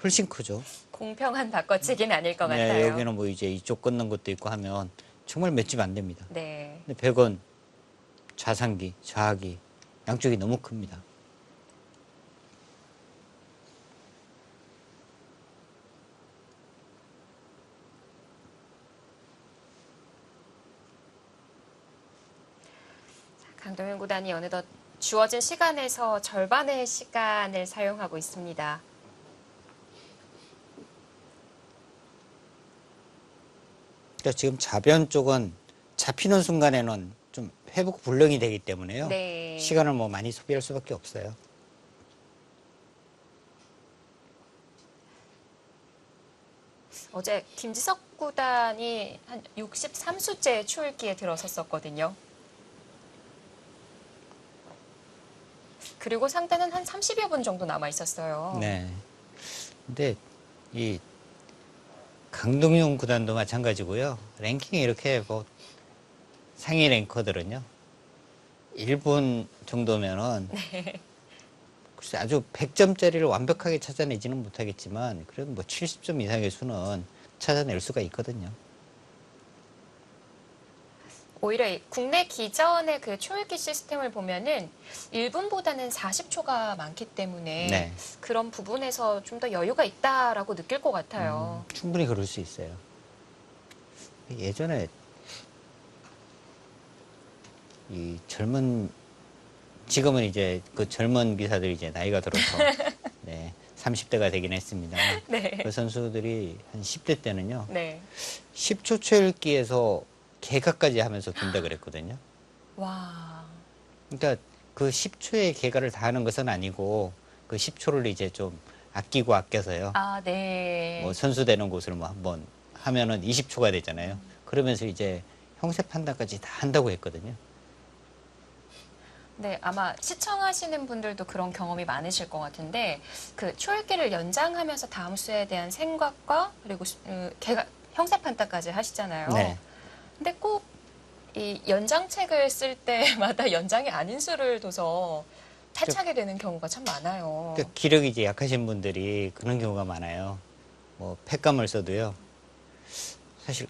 훨씬 크죠. 공평한 바꿔치기는 아닐 것 네, 같아요. 여기는 뭐 이제 이쪽 끊는 것도 있고 하면 정말 몇 집 안 됩니다. 네. 근데 100원 좌상기, 좌하기 양쪽이 너무 큽니다. 강동윤 구단이 어느덧 주어진 시간에서 절반의 시간을 사용하고 있습니다. 그러니까 지금 좌변 쪽은 잡히는 순간에는 좀 회복 불능이 되기 때문에요. 네. 시간을 뭐 많이 소비할 수밖에 없어요. 어제 김지석 구단이 한 63수째 초읽기에 들어섰었거든요. 그리고 상대는 한 30여 분 정도 남아 있었어요. 네. 근데 이 강동윤 구단도 마찬가지고요. 랭킹이 이렇게 뭐 상위 랭커들은요. 1분 정도면은 글쎄 아주 100점짜리를 완벽하게 찾아내지는 못하겠지만 그래도 뭐 70점 이상의 수는 찾아낼 수가 있거든요. 오히려 이 국내 기전의 그 초읽기 시스템을 보면은 1분보다는 40초가 많기 때문에 네. 그런 부분에서 좀 더 여유가 있다라고 느낄 것 같아요. 충분히 그럴 수 있어요. 예전에 이 젊은 지금은 이제 그 젊은 기사들이 이제 나이가 들어서 네, 30대가 되긴 했습니다. 네. 그 선수들이 한 10대 때는요. 네. 10초 초읽기에서 개가까지 하면서 둔다 그랬거든요. 와. 그러니까 그 10초의 개가를 다 하는 것은 아니고 그 10초를 이제 좀 아껴서요. 아, 네. 뭐 선수 되는 곳을 뭐 한번 하면은 20초가 되잖아요. 그러면서 이제 형세 판단까지 다 한다고 했거든요. 네, 아마 시청하시는 분들도 그런 경험이 많으실 것 같은데 그 초읽기를 연장하면서 다음 수에 대한 생각과 그리고 형사 판단까지 하시잖아요. 네. 근데 꼭 이 연장책을 쓸 때마다 연장이 아닌 수를 둬서 탈착이 되는 경우가 참 많아요. 그러니까 기력이 이제 약하신 분들이 그런 경우가 많아요. 뭐 팩감을 써도요. 사실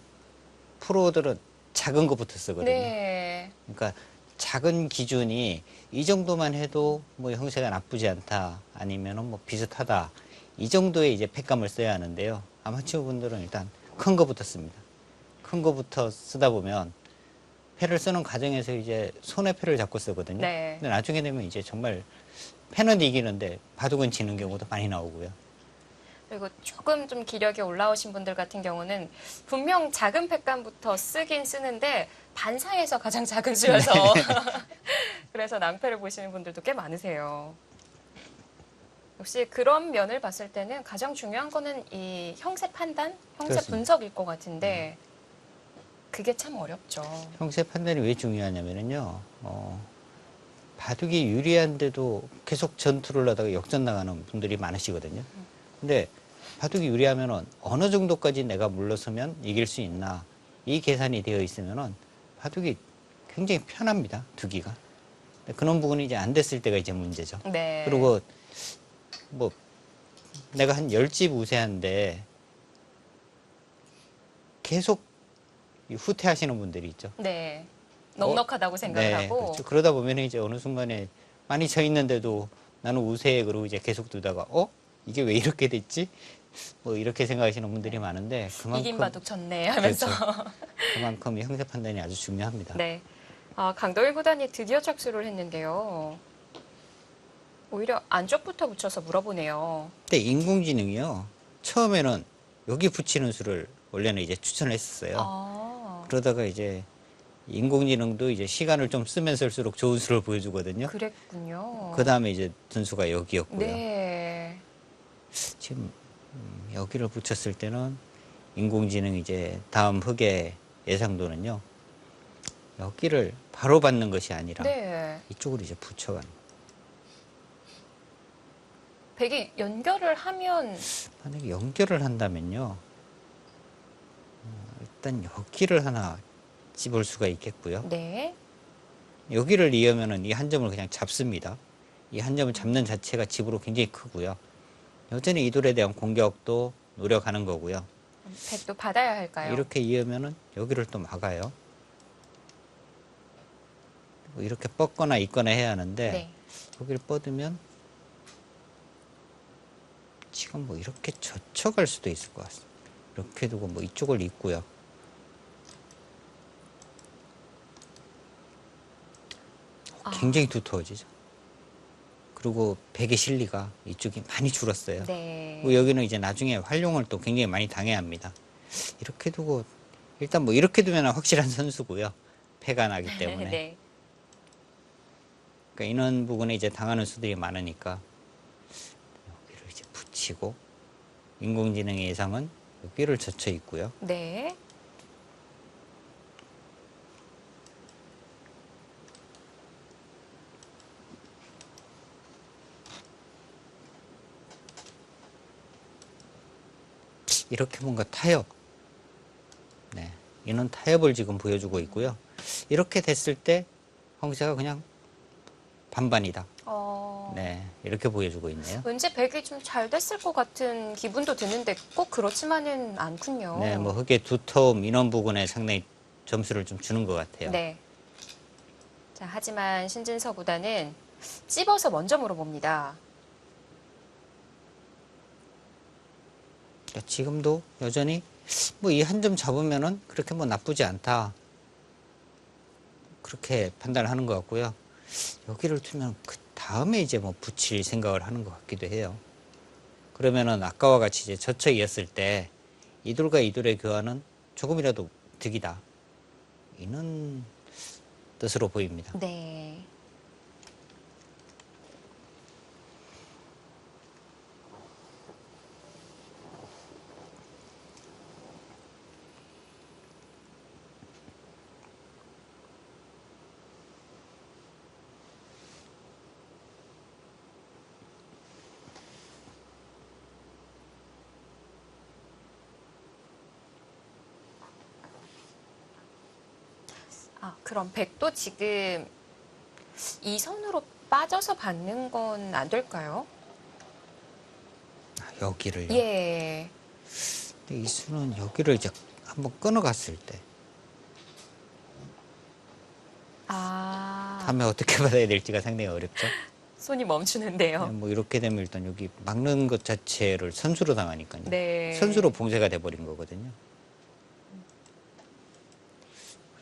프로들은 작은 것부터 쓰거든요. 네. 그러니까 작은 기준이 이 정도만 해도 뭐 형세가 나쁘지 않다 아니면은 뭐 비슷하다 이 정도의 이제 팩감을 써야 하는데요. 아마추어 분들은 일단 큰 거부터 씁니다. 큰 거부터 쓰다 보면 패를 쓰는 과정에서 이제 손에 패를 잡고 쓰거든요. 네. 근데 나중에 되면 이제 정말 패는 이기는데 바둑은 지는 경우도 많이 나오고요. 그리고 조금 좀 기력이 올라오신 분들 같은 경우는 분명 작은 팩감부터 쓰긴 쓰는데 반상에서 가장 작은 수여서 그래서 낭패를 보시는 분들도 꽤 많으세요. 역시 그런 면을 봤을 때는 가장 중요한 거는 이 형세 판단, 형세 그렇습니다. 분석일 것 같은데 그게 참 어렵죠. 형세 판단이 왜 중요하냐면요. 바둑이 유리한데도 계속 전투를 하다가 역전 나가는 분들이 많으시거든요. 근데 바둑이 유리하면은 어느 정도까지 내가 물러서면 이길 수 있나 이 계산이 되어 있으면은 바둑이 굉장히 편합니다. 두기가. 그런 부분이 이제 안 됐을 때가 이제 문제죠. 네. 그리고 뭐 내가 한 10집 우세한데 계속 후퇴하시는 분들이 있죠. 네. 넉넉하다고 생각을 네, 하고. 그렇죠. 그러다 보면 이제 어느 순간에 많이 져 있는데도 나는 우세해 그러고 이제 계속 두다가 이게 왜 이렇게 됐지? 뭐 이렇게 생각하시는 분들이 많은데 그만큼 이긴 바둑 졌네 하면서. 그렇죠. 그만큼 형세 판단이 아주 중요합니다. 네. 강도일 구단이 드디어 착수를 했는데요. 오히려 안쪽부터 붙여서 물어보네요. 근데 인공지능이요. 처음에는 여기 붙이는 수를 원래는 이제 추천을 했었어요. 그러다가 이제 인공지능도 이제 시간을 좀 쓰면 쓸수록 좋은 수를 보여주거든요. 그랬군요. 그 다음에 이제 둔수가 여기였고요. 네. 지금 여기를 붙였을 때는 인공지능 이제 다음 흑의 예상도는요. 여기를 바로 받는 것이 아니라 네. 이쪽으로 이제 붙여가는. 백이 연결을 하면 만약에 연결을 한다면요. 일단 여기를 하나 집을 수가 있겠고요. 네. 여기를 이으면은 이 한 점을 그냥 잡습니다. 이 한 점을 잡는 자체가 집으로 굉장히 크고요. 여전히 이돌에 대한 공격도 노력하는 거고요. 백도 받아야 할까요? 이렇게 이으면은 여기를 또 막아요. 이렇게 뻗거나 있거나 해야 하는데 네. 여기를 뻗으면 지금 뭐 이렇게 젖혀갈 수도 있을 것 같습니다. 이렇게 두고 뭐 이쪽을 잇고요. 굉장히 두터워지죠. 그리고 백의 실리가 이쪽이 많이 줄었어요. 네. 그리고 여기는 이제 나중에 활용을 또 굉장히 많이 당해야 합니다. 이렇게 두고 일단 뭐 이렇게 두면 확실한 선수고요. 패가 나기 때문에. 네. 그러니까 이런 부분에 이제 당하는 수들이 많으니까 여기를 이제 붙이고 인공지능의 예상은 여기를 젖혀 있고요. 네. 이렇게 뭔가 타협. 네. 이런 타협을 지금 보여주고 있고요. 이렇게 됐을 때 황새가 그냥 반반이다. 네. 이렇게 보여주고 있네요. 왠지 백이 좀 잘 됐을 것 같은 기분도 드는데 꼭 그렇지만은 않군요. 네. 뭐 흙의 두터움 이런 부분에 상당히 점수를 좀 주는 것 같아요. 네. 자, 하지만 신진서 구단은 찝어서 먼저 물어봅니다. 그러니까 지금도 여전히 뭐 이 한 점 잡으면은 그렇게 뭐 나쁘지 않다. 그렇게 판단을 하는 것 같고요. 여기를 두면 그 다음에 이제 뭐 붙일 생각을 하는 것 같기도 해요. 그러면은 아까와 같이 이제 젖혀 이었을 때 이돌과 이돌의 교환은 조금이라도 득이다. 이런 뜻으로 보입니다. 네. 아, 그럼 백도 지금 이 선으로 빠져서 받는 건 안 될까요? 아, 여기를요. 예. 근데 이 수는 여기를 이제 한번 끊어갔을 때 아, 다음에 어떻게 받아야 될지가 상당히 어렵죠. 손이 네, 멈추는데요. 뭐 이렇게 되면 일단 여기 막는 것 자체를 선수로 당하니까요. 네. 선수로 봉쇄가 돼버린 거거든요.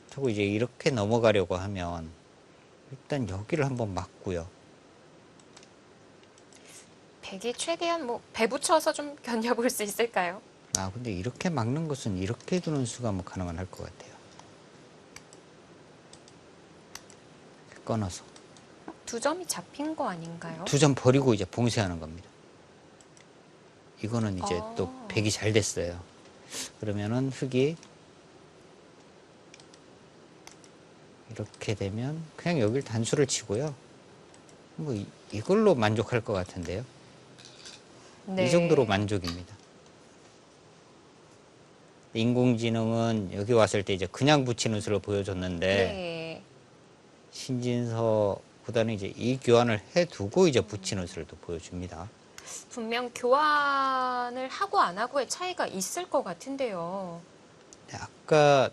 그렇다고 이제 이렇게 넘어가려고 하면 일단 여기를 한번 막고요. 백이 최대한 뭐 배붙여서 좀 견뎌볼 수 있을까요? 아 근데 이렇게 막는 것은 이렇게 두는 수가 뭐 가능은 할 것 같아요. 끊어서 두 점이 잡힌 거 아닌가요? 두 점 버리고 이제 봉쇄하는 겁니다. 이거는 이제 또 백이 잘 됐어요. 그러면은 흙이 이렇게 되면 그냥 여기를 단수를 치고요. 뭐 이걸로 만족할 것 같은데요. 네. 이 정도로 만족입니다. 인공지능은 여기 왔을 때 이제 그냥 붙이는 수를 보여줬는데 네. 신진서보다는 이제 이 교환을 해두고 이제 붙이는 수를 또 보여줍니다. 분명 교환을 하고 안 하고의 차이가 있을 것 같은데요. 네, 아까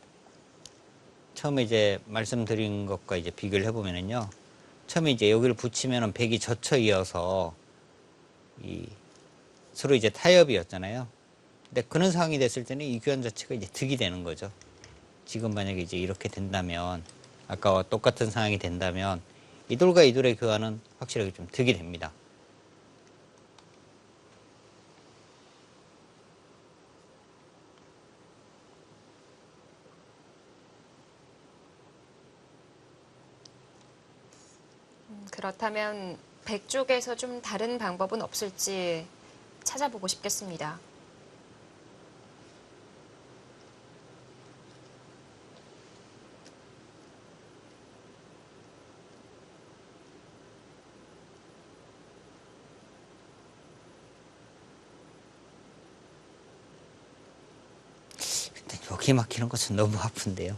처음에 이제 말씀드린 것과 이제 비교를 해보면은요. 처음에 이제 여기를 붙이면은 백이 젖혀 이어서 이 서로 이제 타협이었잖아요. 근데 그런 상황이 됐을 때는 이 교환 자체가 이제 득이 되는 거죠. 지금 만약에 이제 이렇게 된다면 아까와 똑같은 상황이 된다면 이돌과 이돌의 교환은 확실하게 좀 득이 됩니다. 그렇다면 백 쪽에서 좀 다른 방법은 없을지 찾아보고 싶겠습니다. 근데 여기 막히는 것은 너무 아픈데요.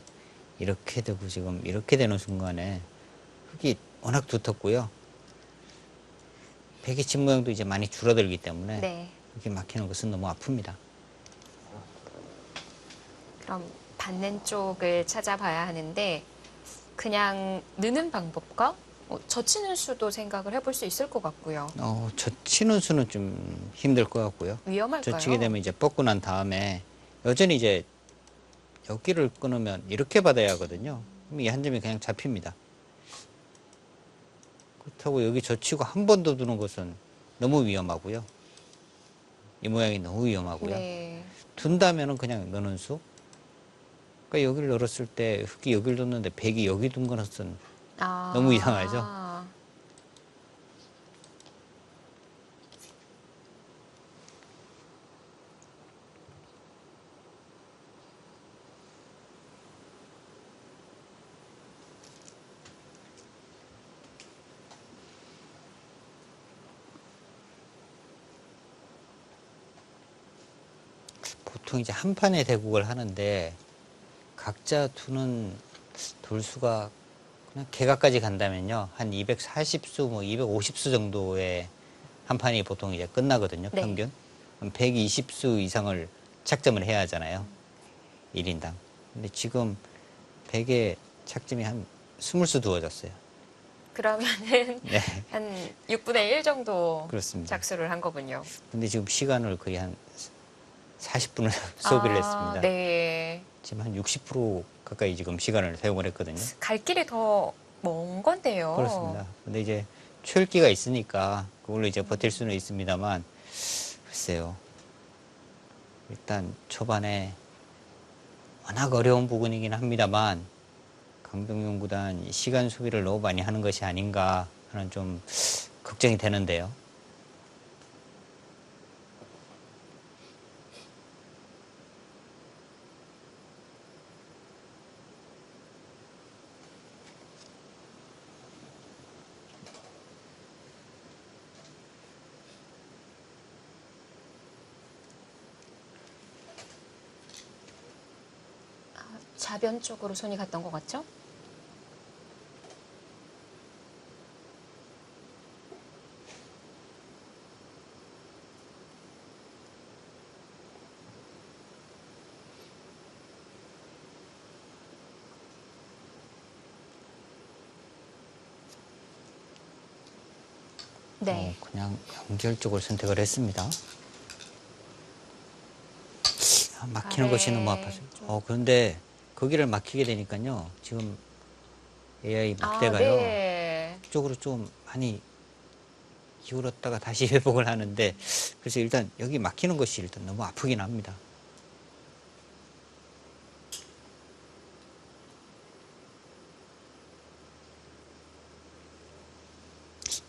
이렇게 되고 지금 이렇게 되는 순간에 흙이 워낙 두텁고요. 백의 집 모양도 이제 많이 줄어들기 때문에 네. 이렇게 막히는 것은 너무 아픕니다. 그럼 받는 쪽을 찾아봐야 하는데 그냥 느는 방법과 젖히는 수도 생각을 해볼 수 있을 것 같고요. 젖히는 수는 좀 힘들 것 같고요. 위험할까요? 젖히게 되면 이제 뻗고 난 다음에 여전히 이제 여기를 끊으면 이렇게 받아야 하거든요. 그럼 이 한 점이 그냥 잡힙니다. 그렇다고 여기 젖히고 한 번 더 두는 것은 너무 위험하고요. 이 모양이 너무 위험하고요. 네. 둔다면은 그냥 넣는 수. 그러니까 여기를 넣었을 때 흙이 여기를 뒀는데 백이 여기 둔 것은 아. 너무 이상하죠? 보통 이제 한 판에 대국을 하는데 각자 두는 돌수가 그냥 개가까지 간다면요. 한 240수, 뭐 250수 정도의 한 판이 보통 이제 끝나거든요. 네. 평균. 그럼 120수 이상을 착점을 해야 하잖아요. 1인당. 근데 지금 100에 착점이 한 20수 두어졌어요. 그러면은 네. 한 6분의 1 정도 그렇습니다. 작수를 한 거군요. 근데 지금 시간을 거의 한 40분을 소비를 했습니다. 네. 지금 한 60% 가까이 지금 시간을 사용을 했거든요. 갈 길이 더 먼 건데요. 그렇습니다. 근데 이제 초읽기가 있으니까 그걸로 이제 버틸 수는 있습니다만, 글쎄요. 일단 초반에 워낙 어려운 부분이긴 합니다만, 강동윤 구단 시간 소비를 너무 많이 하는 것이 아닌가 하는 좀 걱정이 되는데요. 좌변 쪽으로 손이 갔던 것 같죠? 네. 그냥 연결 쪽을 선택을 했습니다. 막히는 것이 너무 아파서. 그런데 거기를 막히게 되니까요. 지금 AI 막대가요. 네. 그쪽으로 좀 많이 기울었다가 다시 회복을 하는데, 그래서 일단 여기 막히는 것이 일단 너무 아프긴 합니다.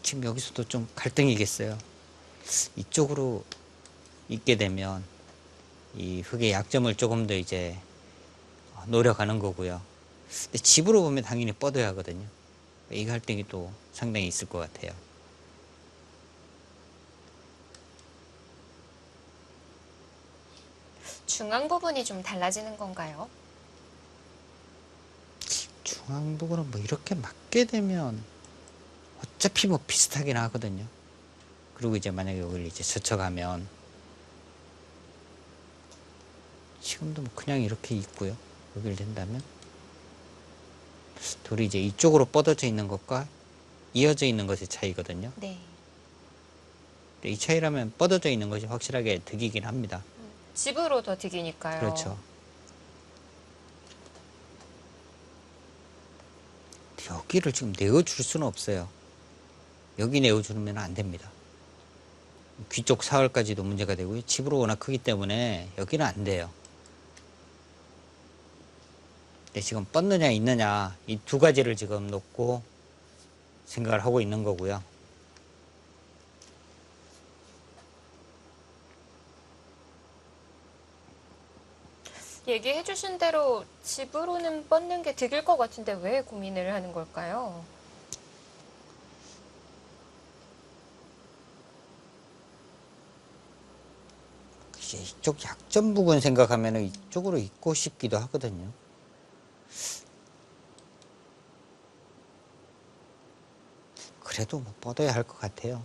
지금 여기서도 좀 갈등이겠어요. 이쪽으로 있게 되면 이 흙의 약점을 조금 더 이제 노려가는 거고요. 근데 집으로 보면 당연히 뻗어야 하거든요. 이 갈등이 또 상당히 있을 것 같아요. 중앙 부분이 좀 달라지는 건가요? 중앙 부분은 뭐 이렇게 맞게 되면 어차피 뭐 비슷하긴 하거든요. 그리고 이제 만약에 여기를 이제 젖혀가면 지금도 뭐 그냥 이렇게 있고요. 여기를 된다면 돌이 이제 이쪽으로 뻗어져 있는 것과 이어져 있는 것의 차이거든요. 네. 근데 이 차이라면 뻗어져 있는 것이 확실하게 득이긴 합니다. 집으로 더 튀기니까요. 그렇죠. 여기를 지금 내어줄 수는 없어요. 여기 내어주면 안 됩니다. 귀 쪽 사흘까지도 문제가 되고요. 집으로 워낙 크기 때문에 여기는 안 돼요. 근데 지금 뻗느냐 있느냐 이 두 가지를 지금 놓고 생각을 하고 있는 거고요. 얘기해 주신 대로 집으로는 뻗는 게 득일 것 같은데 왜 고민을 하는 걸까요? 이제 이쪽 약점 부분 생각하면 이쪽으로 있고 싶기도 하거든요. 그래도 뭐 뻗어야 할 것 같아요.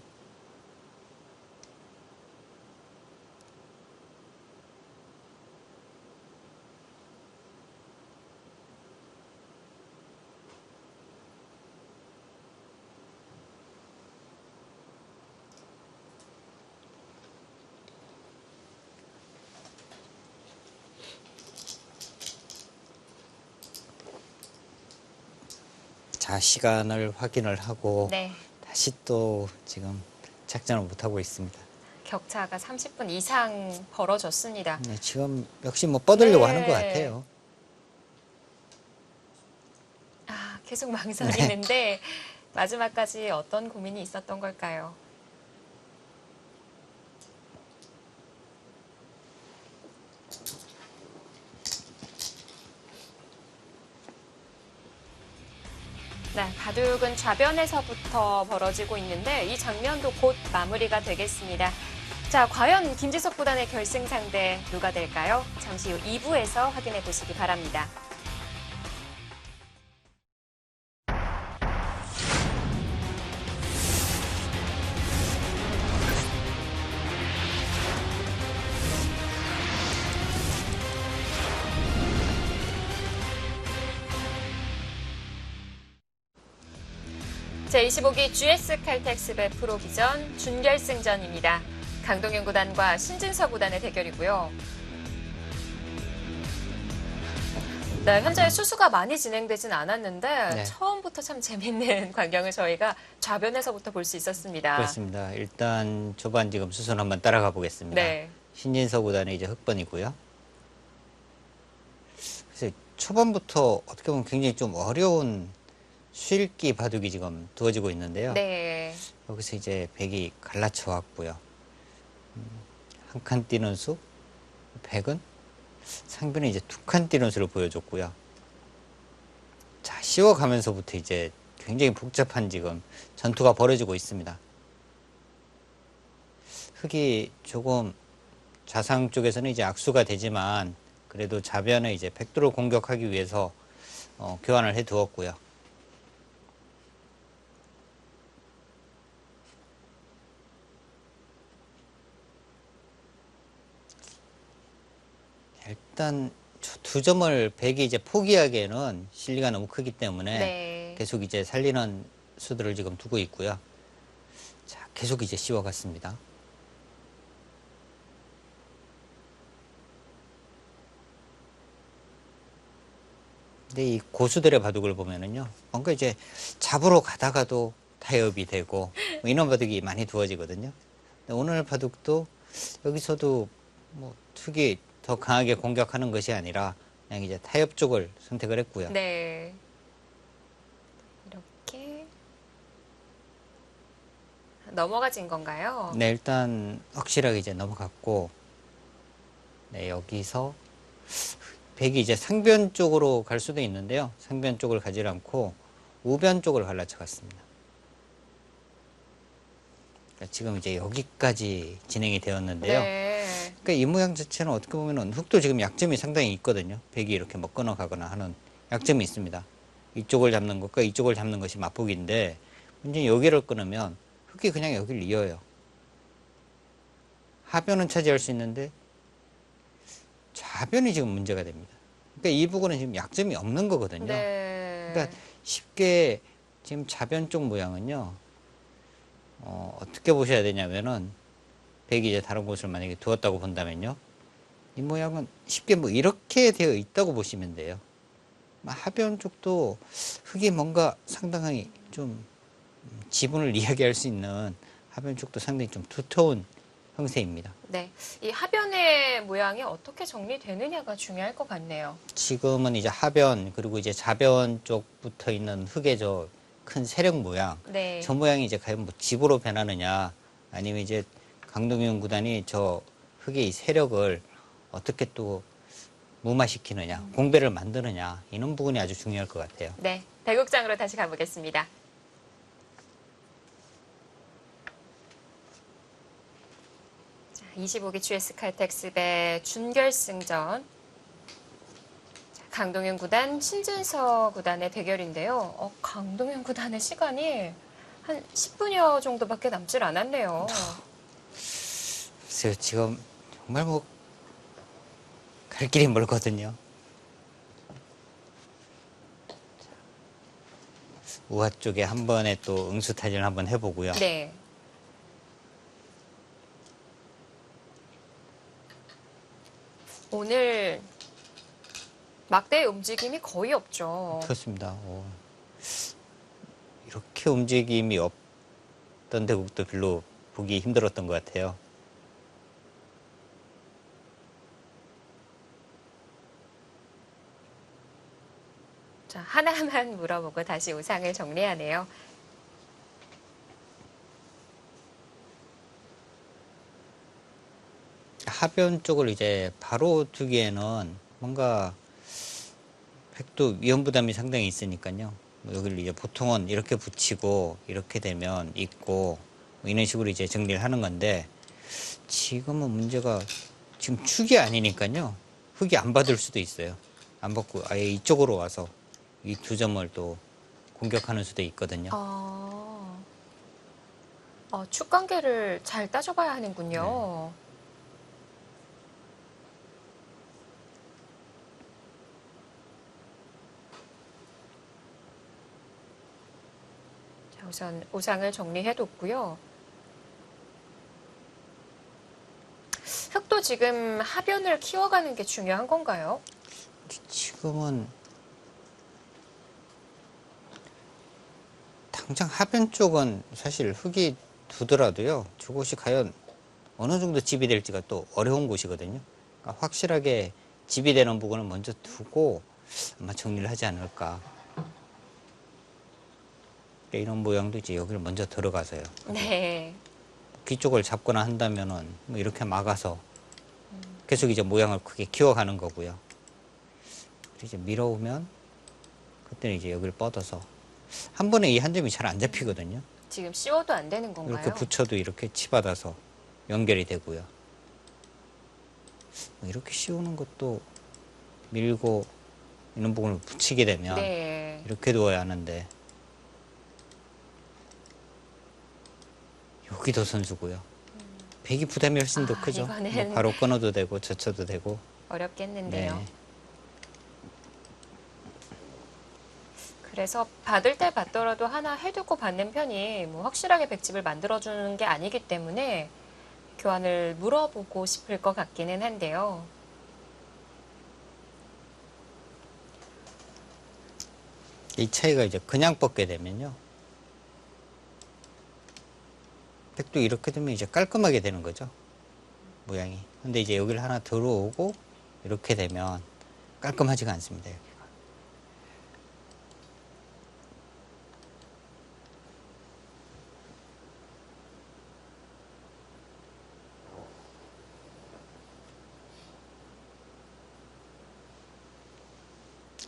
자, 시간을 확인을 하고 네. 다시 또 지금 작전을 못 하고 있습니다. 격차가 30분 이상 벌어졌습니다. 네, 지금 역시 뭐 뻗으려고 네. 하는 것 같아요. 아, 계속 망설이는데 마지막까지 어떤 고민이 있었던 걸까요? 네, 바둑은 좌변에서부터 벌어지고 있는데 이 장면도 곧 마무리가 되겠습니다. 자, 과연 김지석 구단의 결승 상대 누가 될까요? 잠시 후 2부에서 확인해 보시기 바랍니다. 제25기 GS 칼텍스배 프로비전 준결승전입니다. 강동윤 구단과 신진서 구단의 대결이고요. 네, 현재 수수가 많이 진행되진 않았는데 네. 처음부터 참 재밌는 광경을 저희가 좌변에서부터 볼 수 있었습니다. 그렇습니다. 일단 초반 지금 수순 한번 따라가 보겠습니다. 네. 신진서 구단의 이제 흑번이고요. 그래서 초반부터 어떻게 보면 굉장히 좀 어려운 쉴기 바둑이 지금 두어지고 있는데요. 네. 여기서 이제 백이 갈라쳐 왔고요. 한 칸 뛰는 수, 백은 상변이 이제 두 칸 뛰는 수를 보여줬고요. 자, 씌워가면서부터 이제 굉장히 복잡한 지금 전투가 벌어지고 있습니다. 흑이 조금 좌상 쪽에서는 이제 악수가 되지만 그래도 좌변에 이제 백도를 공격하기 위해서 교환을 해 두었고요. 일단 두 점을 백이 이제 포기하기에는 실리가 너무 크기 때문에 네. 계속 이제 살리는 수들을 지금 두고 있고요. 자, 계속 이제 씌워갔습니다. 근데 이 고수들의 바둑을 보면은요, 뭔가 이제 잡으러 가다가도 타협이 되고 뭐 이런 바둑이 많이 두어지거든요. 근데 오늘 바둑도 여기서도 뭐 투기 더 강하게 공격하는 것이 아니라 그냥 이제 타협 쪽을 선택을 했고요. 네. 이렇게 넘어가진 건가요? 네, 일단 확실하게 이제 넘어갔고, 네, 여기서 백이 이제 상변 쪽으로 갈 수도 있는데요. 상변 쪽을 가지 않고 우변 쪽을 갈라쳐 갔습니다. 그러니까 지금 이제 여기까지 진행이 되었는데요. 네. 그러니까 이 모양 자체는 어떻게 보면은 흑도 지금 약점이 상당히 있거든요. 백이 이렇게 뭐 끊어가거나 하는 약점이 있습니다. 이쪽을 잡는 것과 이쪽을 잡는 것이 맞폭인데 문제는 여기를 끊으면 흑이 그냥 여기를 이어요. 하변은 차지할 수 있는데 좌변이 지금 문제가 됩니다. 그러니까 이 부분은 지금 약점이 없는 거거든요. 네. 그러니까 쉽게 지금 좌변 쪽 모양은요. 어떻게 보셔야 되냐면은 백이 이제 다른 곳을 만약에 두었다고 본다면요. 이 모양은 쉽게 뭐 이렇게 되어 있다고 보시면 돼요. 하변 쪽도 흑이 뭔가 상당히 좀 지분을 이야기할 수 있는 하변 쪽도 상당히 좀 두터운 형세입니다. 네. 이 하변의 모양이 어떻게 정리되느냐가 중요할 것 같네요. 지금은 이제 하변 그리고 이제 좌변 쪽 붙어 있는 흑의 저 큰 세력 모양, 네. 저 모양이 이제 과연 뭐 집으로 변하느냐, 아니면 이제 강동윤 구단이 저 흑의 이 세력을 어떻게 또 무마시키느냐, 공배를 만드느냐, 이런 부분이 아주 중요할 것 같아요. 네. 대국장으로 다시 가보겠습니다. 자, 25기 GS 칼텍스배 준결승전. 자, 강동윤 구단, 신진서 구단의 대결인데요. 강동윤 구단의 시간이 한 10분여 정도밖에 남질 않았네요. 그래서 지금 정말 뭐 갈 길이 멀거든요. 우하 쪽에 한 번에 또 응수타진을 한번 해보고요. 네. 오늘 막대의 움직임이 거의 없죠. 그렇습니다. 이렇게 움직임이 없던 대국도 별로 보기 힘들었던 것 같아요. 자, 하나만 물어보고 다시 우상을 정리하네요. 하변 쪽을 이제 바로 두기에는 뭔가 획도 위험 부담이 상당히 있으니까요. 뭐 여기를 이제 보통은 이렇게 붙이고 이렇게 되면 있고 뭐 이런 식으로 이제 정리를 하는 건데 지금은 문제가 지금 축이 아니니까요. 흙이 안 받을 수도 있어요. 안 받고 아예 이쪽으로 와서 이 두 점을 또 공격하는 수도 있거든요. 축 관계를 잘 따져봐야 네. 하는군요. 자, 우선 우상을 정리해뒀고요. 흙도 지금 하변을 키워가는 게 중요한 건가요? 지금은 당장 하변 쪽은 사실 흙이 두더라도요. 저곳이 과연 어느 정도 집이 될지가 또 어려운 곳이거든요. 그러니까 확실하게 집이 되는 부분을 먼저 두고 아마 정리를 하지 않을까. 이런 모양도 이제 여기를 먼저 들어가서요. 네. 귀 쪽을 잡거나 한다면은 뭐 이렇게 막아서 계속 이제 모양을 크게 키워가는 거고요. 이제 밀어오면 그때는 이제 여기를 뻗어서 한 번에 이 한 점이 잘 안 잡히거든요. 지금 씌워도 안 되는 건가요? 이렇게 붙여도 이렇게 치받아서 연결이 되고요. 이렇게 씌우는 것도 밀고 이런 부분을 붙이게 되면 네. 이렇게 두어야 하는데 여기도 선수고요. 배기 부담이 훨씬 더 크죠. 이거는 뭐 바로 끊어도 되고 젖혀도 되고. 어렵겠는데요. 네. 그래서 받을 때 받더라도 하나 해두고 받는 편이 뭐 확실하게 백집을 만들어주는 게 아니기 때문에 교환을 물어보고 싶을 것 같기는 한데요. 이 차이가 이제 그냥 뻗게 되면요. 백도 이렇게 되면 이제 깔끔하게 되는 거죠. 모양이. 근데 이제 여기를 하나 들어오고 이렇게 되면 깔끔하지가 않습니다. 여기가.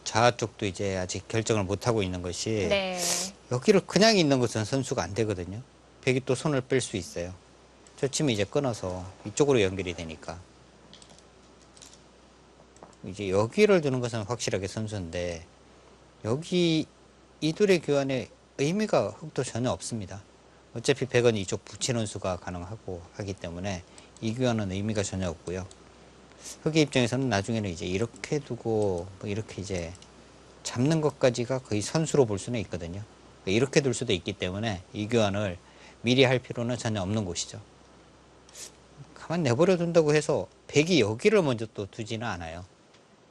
좌 쪽도 이제 아직 결정을 못 하고 있는 것이 네. 여기를 그냥 있는 것은 선수가 안 되거든요. 백이 또 손을 뺄 수 있어요. 저 치면 이제 끊어서 이쪽으로 연결이 되니까. 이제 여기를 두는 것은 확실하게 선수인데 여기 이 둘의 교환에 의미가 흙도 전혀 없습니다. 어차피 백은 이쪽 붙이는 수가 가능하고 하기 때문에 이 교환은 의미가 전혀 없고요. 흙의 입장에서는 나중에는 이제 이렇게 두고 뭐 이렇게 이제 잡는 것까지가 거의 선수로 볼 수는 있거든요. 이렇게 둘 수도 있기 때문에 이 교환을 미리 할 필요는 전혀 없는 곳이죠. 가만 내버려 둔다고 해서 백이 여기를 먼저 또 두지는 않아요.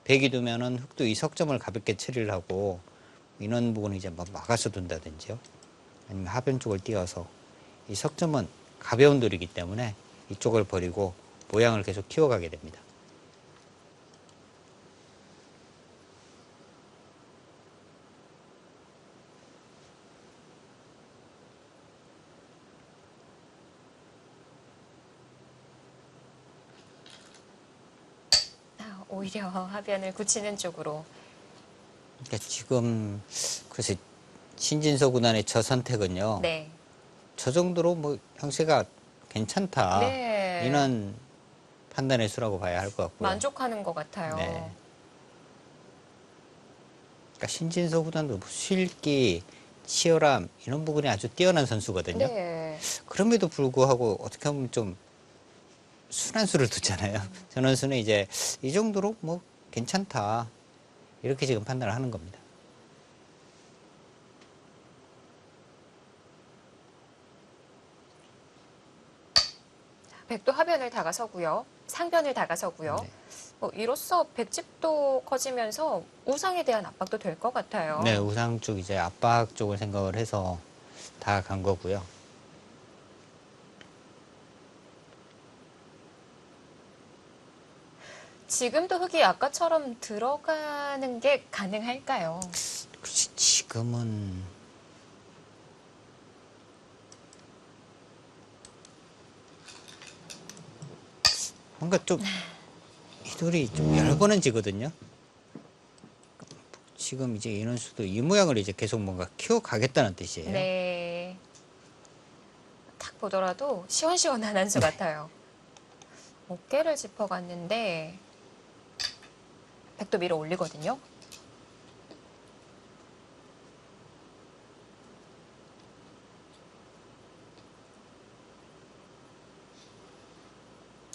백이 두면은 흙도 이 석점을 가볍게 처리를 하고 이런 부분을 이제 막아서 둔다든지요. 아니면 하변 쪽을 띄어서 이 석점은 가벼운 돌이기 때문에 이쪽을 버리고 모양을 계속 키워가게 됩니다. 오히려 하변을 굳히는 쪽으로. 그러니까 지금 그래서 신진서 구단의 저 선택은요. 네. 저 정도로 뭐 형세가 괜찮다. 네. 이런 판단의 수라고 봐야 할 것 같고요. 만족하는 것 같아요. 네. 그러니까 신진서 구단도 뭐 수일기, 치열함 이런 부분이 아주 뛰어난 선수거든요. 네. 그럼에도 불구하고 어떻게 보면 좀 순한 수를 두잖아요. 저 선수는 이제 이 정도로 뭐 괜찮다. 이렇게 지금 판단을 하는 겁니다. 백도 하변을 다가서고요. 상변을 다가서고요. 네. 이로써 백집도 커지면서 우상에 대한 압박도 될 것 같아요. 네, 우상 쪽 이제 압박 쪽을 생각을 해서 다 간 거고요. 지금도 흙이 아까처럼 들어가는 게 가능할까요? 그렇지, 지금은 뭔가 좀 이돌이 좀 여러 번은 지거든요. 지금 이제 인원수도 이 모양을 이제 계속 뭔가 키워가겠다는 뜻이에요. 네. 딱 보더라도 시원시원한 한 수 같아요. 어깨를 짚어갔는데 백도 밀어 올리거든요.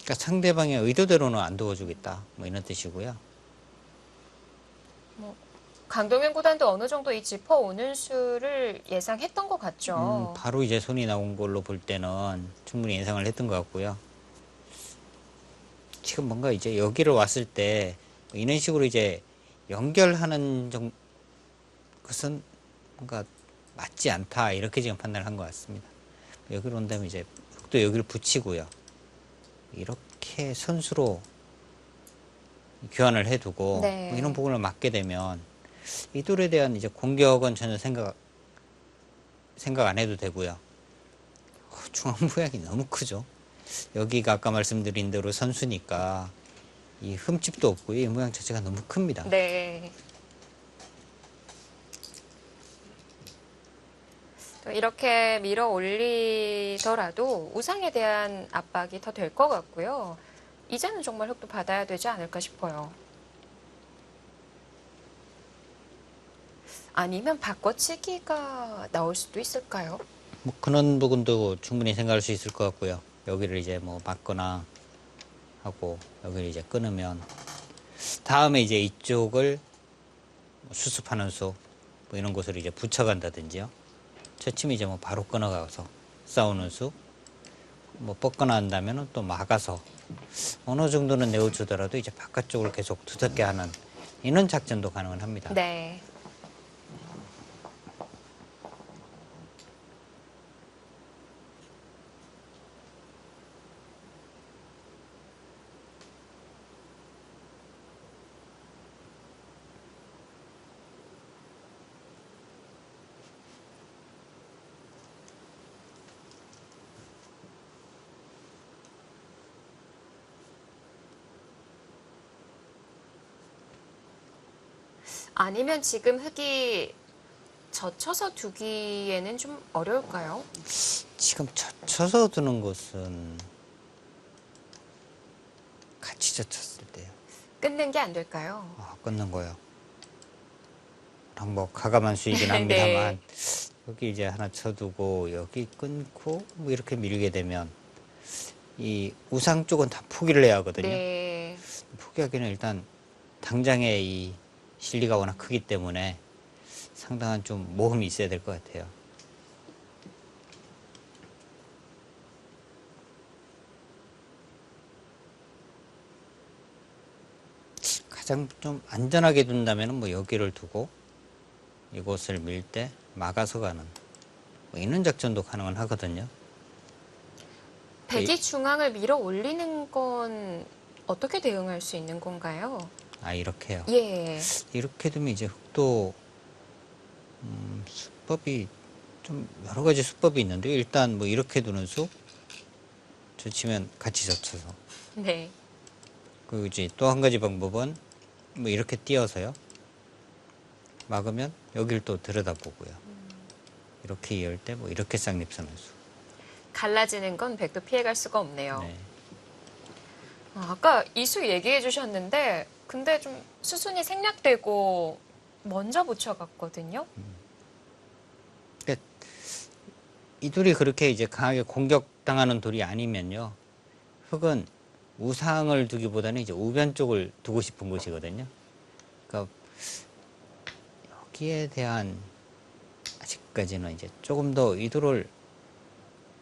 그러니까 상대방의 의도대로는 안 도와주겠다. 뭐 이런 뜻이고요. 강동현 구단도 어느 정도 이 짚어오는 수를 예상했던 것 같죠. 바로 이제 손이 나온 걸로 볼 때는 충분히 예상을 했던 것 같고요. 지금 뭔가 이제 여기를 왔을 때 이런 식으로 이제 연결하는 것은 뭔가 맞지 않다. 이렇게 지금 판단을 한 것 같습니다. 여기로 온다면 이제 또 여기를 붙이고요. 이렇게 선수로 교환을 해두고 네. 뭐 이런 부분을 막게 되면 이 돌에 대한 이제 공격은 전혀 생각 안 해도 되고요. 중앙 모양이 너무 크죠. 여기가 아까 말씀드린 대로 선수니까 이 흠집도 없고요. 이 모양 자체가 너무 큽니다. 네. 또 이렇게 밀어 올리더라도 우상에 대한 압박이 더 될 것 같고요. 이제는 정말 흙도 받아야 되지 않을까 싶어요. 아니면 바꿔치기가 나올 수도 있을까요? 뭐 그런 부분도 충분히 생각할 수 있을 것 같고요. 여기를 이제 뭐 막거나 하고 여기를 이제 끊으면 다음에 이제 이쪽을 수습하는 수 뭐 이런 곳으로 이제 붙여간다든지요. 저침이 이제 뭐 바로 끊어가서 싸우는 수, 뭐 뻗거나 한다면은 또 막아서 어느 정도는 내어주더라도 이제 바깥쪽을 계속 두텁게 하는 이런 작전도 가능은 합니다. 네. 아니면 지금 흙이 젖혀서 두기에는 좀 어려울까요? 지금 젖혀서 두는 것은 같이 젖혔을 때요. 끊는 게 안 될까요? 끊는 거요. 뭐 가감한 수이긴 네. 합니다만 여기 이제 하나 쳐두고 여기 끊고 뭐 이렇게 밀게 되면 이 우상 쪽은 다 포기를 해야 하거든요. 네. 포기하기는 일단 당장에 이 실리가 워낙 크기 때문에 상당한 좀 모험이 있어야 될 것 같아요. 가장 좀 안전하게 둔다면 뭐 여기를 두고 이곳을 밀 때 막아서 가는 뭐 이런 작전도 가능은 하거든요. 백이 중앙을 밀어 올리는 건 어떻게 대응할 수 있는 건가요? 이렇게요. 예. 이렇게 두면 이제 흙도 수법이 좀 여러 가지 수법이 있는데 일단 뭐 이렇게 두는 수, 젖히면 같이 젖혀서. 네. 그리고 이제 또 한 가지 방법은 뭐 이렇게 띄어서요. 막으면 여길 또 들여다보고요. 이렇게 열 때 뭐 이렇게 쌍립 서는 수. 갈라지는 건 백도 피해갈 수가 없네요. 네. 아까 이수 얘기해 주셨는데 근데 좀 수순이 생략되고 먼저 붙여갔거든요. 그러니까 이 돌이 그렇게 이제 강하게 공격당하는 돌이 아니면요. 흙은 우상을 두기보다는 이제 우변 쪽을 두고 싶은 곳이거든요. 그러니까 여기에 대한 아직까지는 이제 조금 더 이 돌을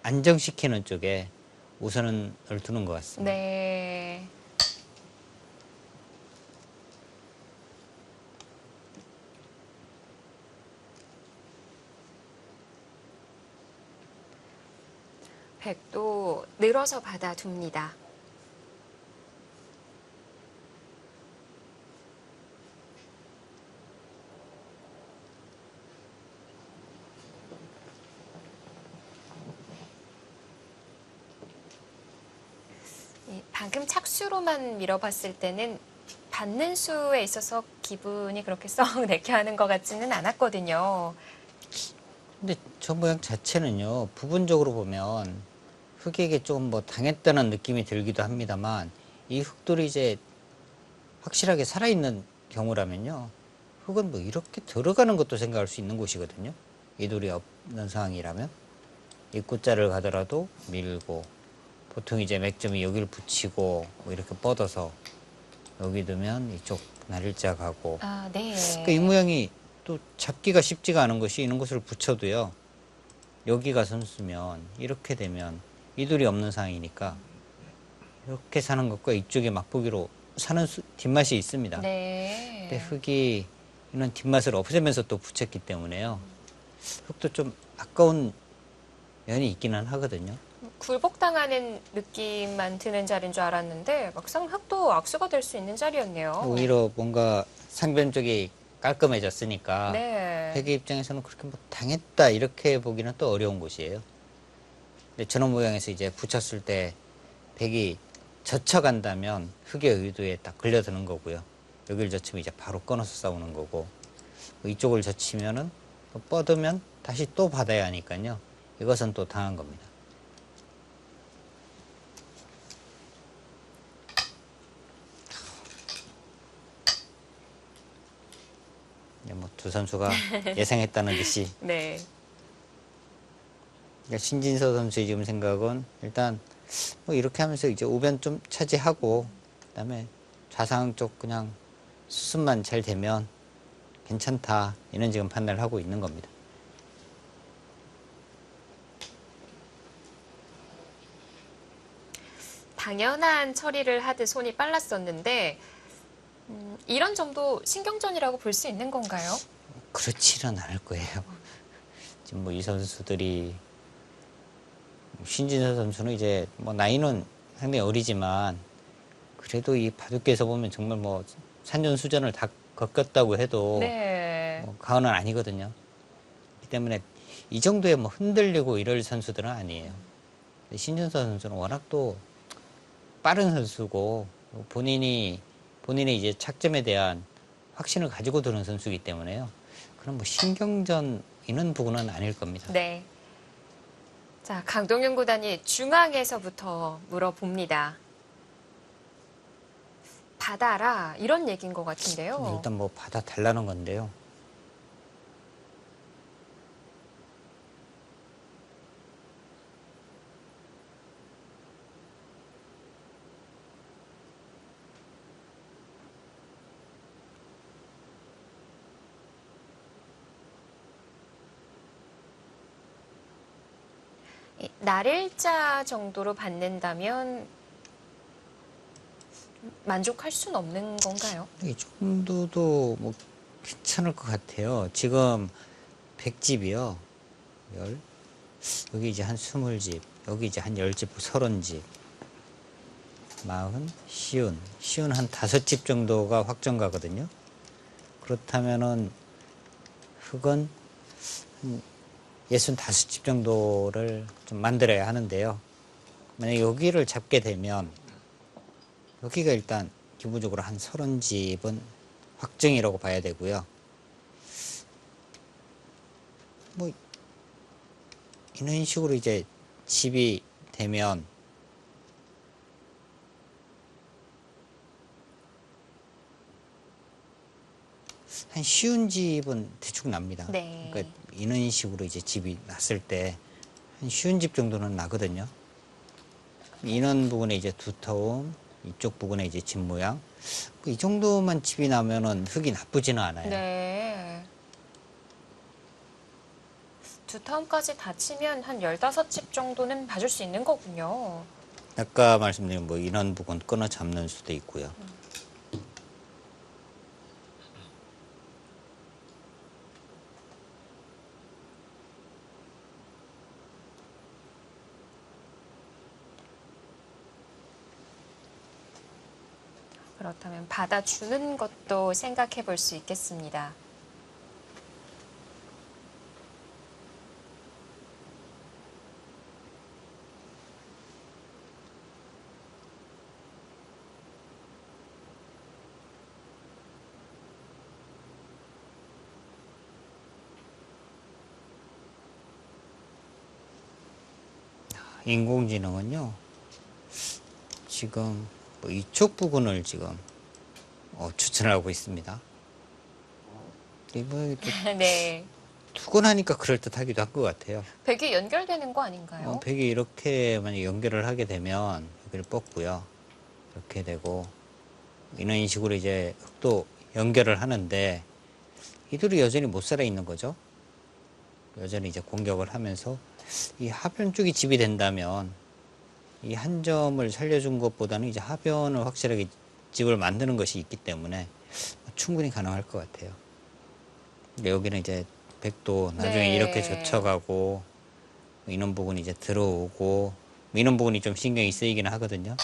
안정시키는 쪽에 우선을 두는 것 같습니다. 네. 백도 늘어서 받아둡니다. 방금 착수로만 밀어봤을 때는 받는 수에 있어서 기분이 그렇게 썩 내게 하는 것 같지는 않았거든요. 근데 저 모양 자체는요, 부분적으로 보면 흙에게 좀 뭐 당했다는 느낌이 들기도 합니다만, 이 흙돌이 이제 확실하게 살아있는 경우라면요, 흙은 뭐 이렇게 들어가는 것도 생각할 수 있는 곳이거든요. 이 돌이 없는 상황이라면. 입구자를 가더라도 밀고, 보통 이제 맥점이 여기를 붙이고, 뭐 이렇게 뻗어서 여기 두면 이쪽 날일자 가고. 아, 네. 그러니까 이 모양이 또 잡기가 쉽지가 않은 것이, 이런 곳을 붙여도요, 여기가 선수면 이렇게 되면 이 돌이 없는 상황이니까 이렇게 사는 것과 이쪽에 맛보기로 사는 뒷맛이 있습니다. 네. 근데 흙이 이런 뒷맛을 없애면서 또 붙였기 때문에요. 흙도 좀 아까운 면이 있기는 하거든요. 굴복당하는 느낌만 드는 자리인 줄 알았는데 막상 흙도 악수가 될 수 있는 자리였네요. 오히려 뭔가 상변 쪽이 깔끔해졌으니까 네. 회계 입장에서는 그렇게 뭐 당했다 이렇게 보기는 또 어려운 곳이에요. 근데 저런 모양에서 이제 붙였을 때 백이 젖혀간다면 흙의 의도에 딱 걸려드는 거고요. 여기를 젖히면 이제 바로 끊어서 싸우는 거고, 이쪽을 젖히면은 또 뻗으면 다시 또 받아야 하니까요. 이것은 또 당한 겁니다. 뭐 두 선수가 예상했다는 듯이 네. 신진서 선수의 지금 생각은 일단 뭐 이렇게 하면서 이제 우변 좀 차지하고, 그다음에 좌상 쪽 그냥 수습만 잘 되면 괜찮다, 이런 지금 판단을 하고 있는 겁니다. 당연한 처리를 하듯 손이 빨랐었는데 이런 점도 신경전이라고 볼 수 있는 건가요? 그렇지는 않을 거예요. 지금 뭐 이 선수들이, 신진서 선수는 이제 뭐 나이는 상당히 어리지만 그래도 이 바둑계에서 보면 정말 뭐 산전수전을 다 겪었다고 해도 네. 뭐 과언은 아니거든요. 그렇기 때문에 이 정도에 뭐 흔들리고 이럴 선수들은 아니에요. 신진서 선수는 워낙 또 빠른 선수고, 본인의 이제 착점에 대한 확신을 가지고 드는 선수이기 때문에요. 그럼 뭐 신경전 이런 부분은 아닐 겁니다. 네. 자, 강동윤 구단이 중앙에서부터 물어봅니다. 받아라 이런 얘기인 것 같은데요. 일단 뭐 받아 달라는 건데요. 날일자 정도로 받는다면 만족할 수는 없는 건가요? 이 정도도 뭐 괜찮을 것 같아요. 지금 100집이요. 여기 이제 한 20집, 여기 이제 한 10집, 30집, 40, 쉬운 한 5집 정도가 확정가거든요. 그렇다면은 흙은 한 65집 정도를 좀 만들어야 하는데요. 만약 여기를 잡게 되면 여기가 일단 기본적으로 한 30집은 확정이라고 봐야 되고요. 뭐 이런 식으로 이제 집이 되면 한 쉬운 집은 대충 납니다. 네. 그러니까 이런 식으로 이제 집이 났을 때 한 쉬운 집 정도는 나거든요. 이런 부분에 이제 두터움, 이쪽 부분에 이제 집 모양, 이 정도만 집이 나면은 흙이 나쁘지는 않아요. 네. 두터움까지 다치면 한 15집 정도는 봐줄 수 있는 거군요. 아까 말씀드린 뭐 이런 부분 끊어 잡는 수도 있고요. 그렇다면 받아주는 것도 생각해 볼 수 있겠습니다. 인공지능은요, 지금 뭐 이쪽 부분을 지금 추천을 하고 있습니다. 이거 네. 두고 나니까 그럴듯하기도 한 것 같아요. 백이 연결되는 거 아닌가요? 백이 이렇게 만약 연결을 하게 되면 여기를 뽑고요. 이렇게 되고 이런 식으로 이제 흑도 연결을 하는데 이들이 여전히 못 살아 있는 거죠. 여전히 이제 공격을 하면서 이 하변 쪽이 집이 된다면 이 한 점을 살려준 것보다는 이제 하변을 확실하게 집을 만드는 것이 있기 때문에 충분히 가능할 것 같아요. 근데 여기는 이제 백도 나중에 네. 이렇게 젖혀가고 이런 부분이 이제 들어오고 이런 부분이 좀 신경이 쓰이기는 하거든요.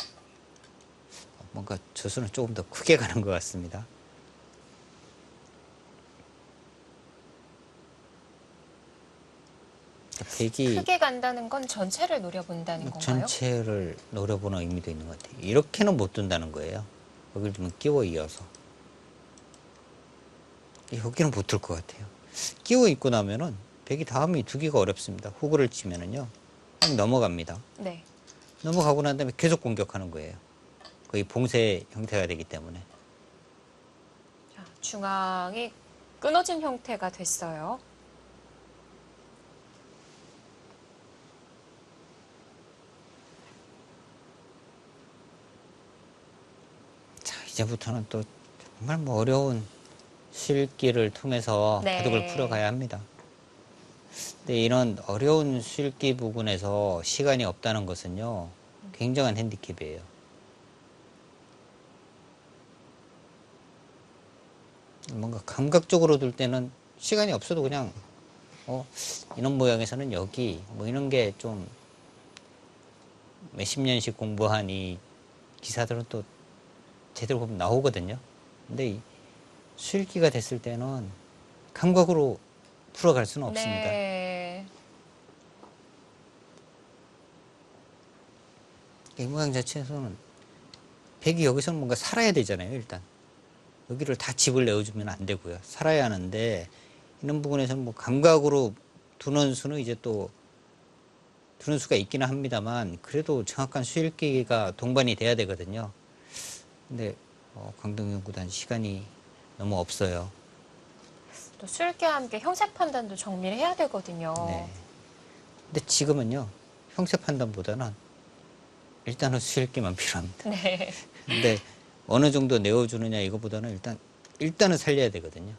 뭔가 저수는 조금 더 크게 가는 것 같습니다. 백이 크게 간다는 건 전체를 노려본다는 건가요? 전체를 노려보는 의미도 있는 것 같아요. 이렇게는 못 둔다는 거예요. 여기를 좀 끼워 이어서. 여기는 못 들 것 같아요. 끼워 입고 나면은 백이 다음이 두기가 어렵습니다. 후구를 치면은요. 그냥 넘어갑니다. 네. 넘어가고 난 다음에 계속 공격하는 거예요. 거의 봉쇄 형태가 되기 때문에. 자, 중앙이 끊어진 형태가 됐어요. 자, 이제부터는 또 정말 뭐 어려운 수읽기를 통해서 네. 바둑을 풀어가야 합니다. 근데 이런 어려운 수읽기 부분에서 시간이 없다는 것은요, 굉장한 핸디캡이에요. 뭔가 감각적으로 둘 때는 시간이 없어도 그냥, 이런 모양에서는 여기, 뭐 이런 게 좀 몇십 년씩 공부한 이 기사들은 또 제대로 보면 나오거든요. 근데 이 수읽기가 됐을 때는 감각으로 풀어갈 수는 없습니다. 네. 이 모양 자체에서는 백이 여기서는 뭔가 살아야 되잖아요, 일단. 여기를 다 집을 내어주면 안 되고요. 살아야 하는데, 이런 부분에서는 뭐 감각으로 두는 수는 이제 또 두는 수가 있기는 합니다만, 그래도 정확한 수읽기가 동반이 돼야 되거든요. 근데, 강동윤 구단 시간이 너무 없어요. 또 수읽기와 함께 형세 판단도 정밀해야 되거든요. 네. 근데 지금은요, 형세 판단보다는 일단은 수읽기만 필요합니다. 네. 근데 어느 정도 내어주느냐 이거보다는 일단은 살려야 되거든요.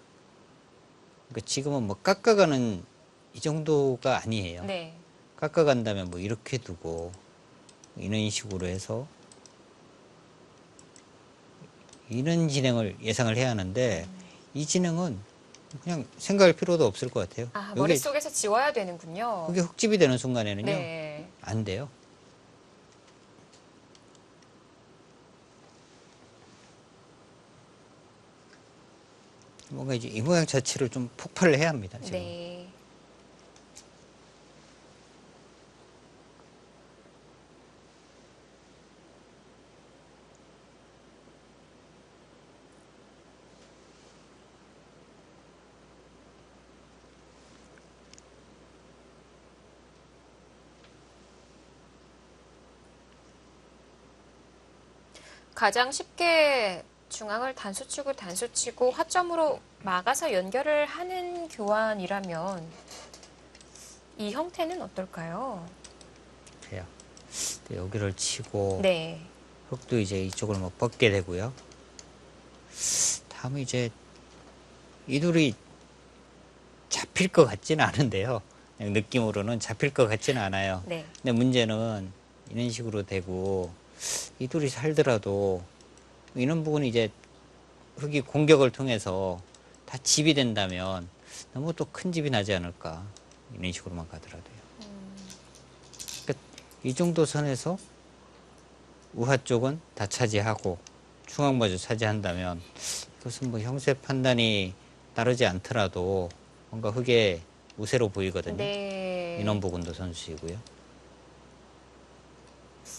그러니까 지금은 뭐 깎아가는 이 정도가 아니에요. 네. 깎아간다면 뭐 이렇게 두고 이런 식으로 해서 이런 진행을 예상을 해야 하는데 이 진행은 그냥 생각할 필요도 없을 것 같아요. 아, 여기, 머릿속에서 지워야 되는군요. 그게 흙집이 되는 순간에는요. 네. 안 돼요. 뭔가 이제 이 모양 자체를 좀 폭발을 해야 합니다. 지금. 네. 가장 쉽게 중앙을 단수치고 화점으로 막아서 연결을 하는 교환이라면 이 형태는 어떨까요? 그래요. 여기를 치고 네. 흙도 이제 이쪽을 뭐 뻗게 되고요. 다음에 이제 이 둘이 잡힐 것 같지는 않은데요. 그냥 느낌으로는 잡힐 것 같지는 않아요. 네. 근데 문제는 이런 식으로 되고 이 둘이 살더라도 이런 부분이 이제 흙이 공격을 통해서 다 집이 된다면 너무 또 큰 집이 나지 않을까. 이런 식으로만 가더라도요. 그러니까 이 정도 선에서 우하 쪽은 다 차지하고 중앙마저 차지한다면 이것은 뭐 형세 판단이 따르지 않더라도 뭔가 흙의 우세로 보이거든요. 네. 인원 부근도 선수이고요.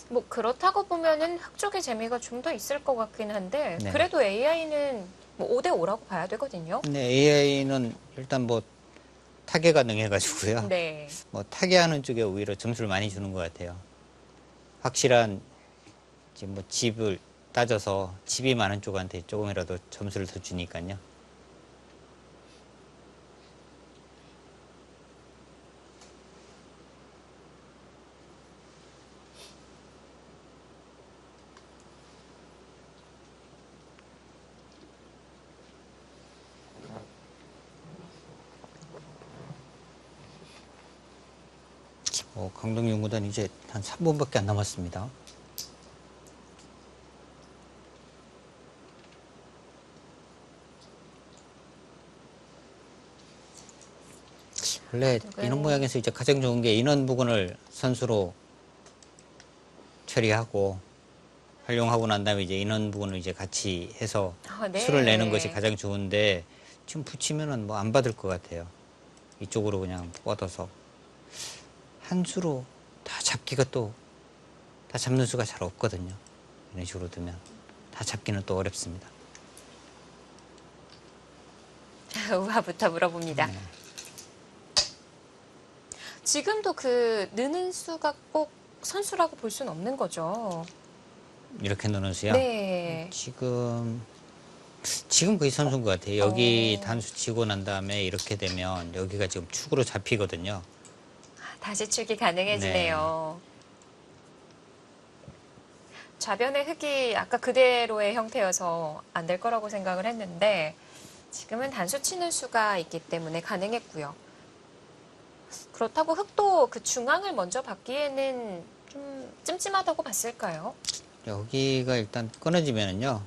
뭐 그렇다고 보면은 흙 쪽의 재미가 좀 더 있을 것 같긴 한데 네. 그래도 AI는 뭐 5대 5라고 봐야 되거든요. 근데 AI는 일단 뭐 타개가 능해가지고요. 네. 뭐 타개하는 쪽에 오히려 점수를 많이 주는 것 같아요. 확실한 지금 뭐 집을 따져서 집이 많은 쪽한테 조금이라도 점수를 더 주니까요. 강동윤구단 이제 한 3분밖에 안 남았습니다. 원래 인원 모양에서 이제 가장 좋은 게 인원 부분을 선수로 처리하고 활용하고 난 다음에 이제 인원 부분을 이제 같이 해서 네. 수를 내는 것이 가장 좋은데 지금 붙이면은 뭐 안 받을 것 같아요. 이쪽으로 그냥 뻗어서 한 수로 다 잡기가 또 다 잡는 수가 잘 없거든요. 이런 식으로 두면 다 잡기는 또 어렵습니다. 우화부터 물어봅니다. 네. 지금도 그 느는 수가 꼭 선수라고 볼 수는 없는 거죠. 이렇게 넣는 수요? 네. 지금 거의 선수인 것 같아요. 여기 단수 치고 난 다음에 이렇게 되면 여기가 지금 축으로 잡히거든요. 다시 출기 가능해지네요. 좌변의 흙이 아까 그대로의 형태여서 안 될 거라고 생각을 했는데 지금은 단수 치는 수가 있기 때문에 가능했고요. 그렇다고 흙도 그 중앙을 먼저 받기에는 좀 찜찜하다고 봤을까요? 여기가 일단 끊어지면은요.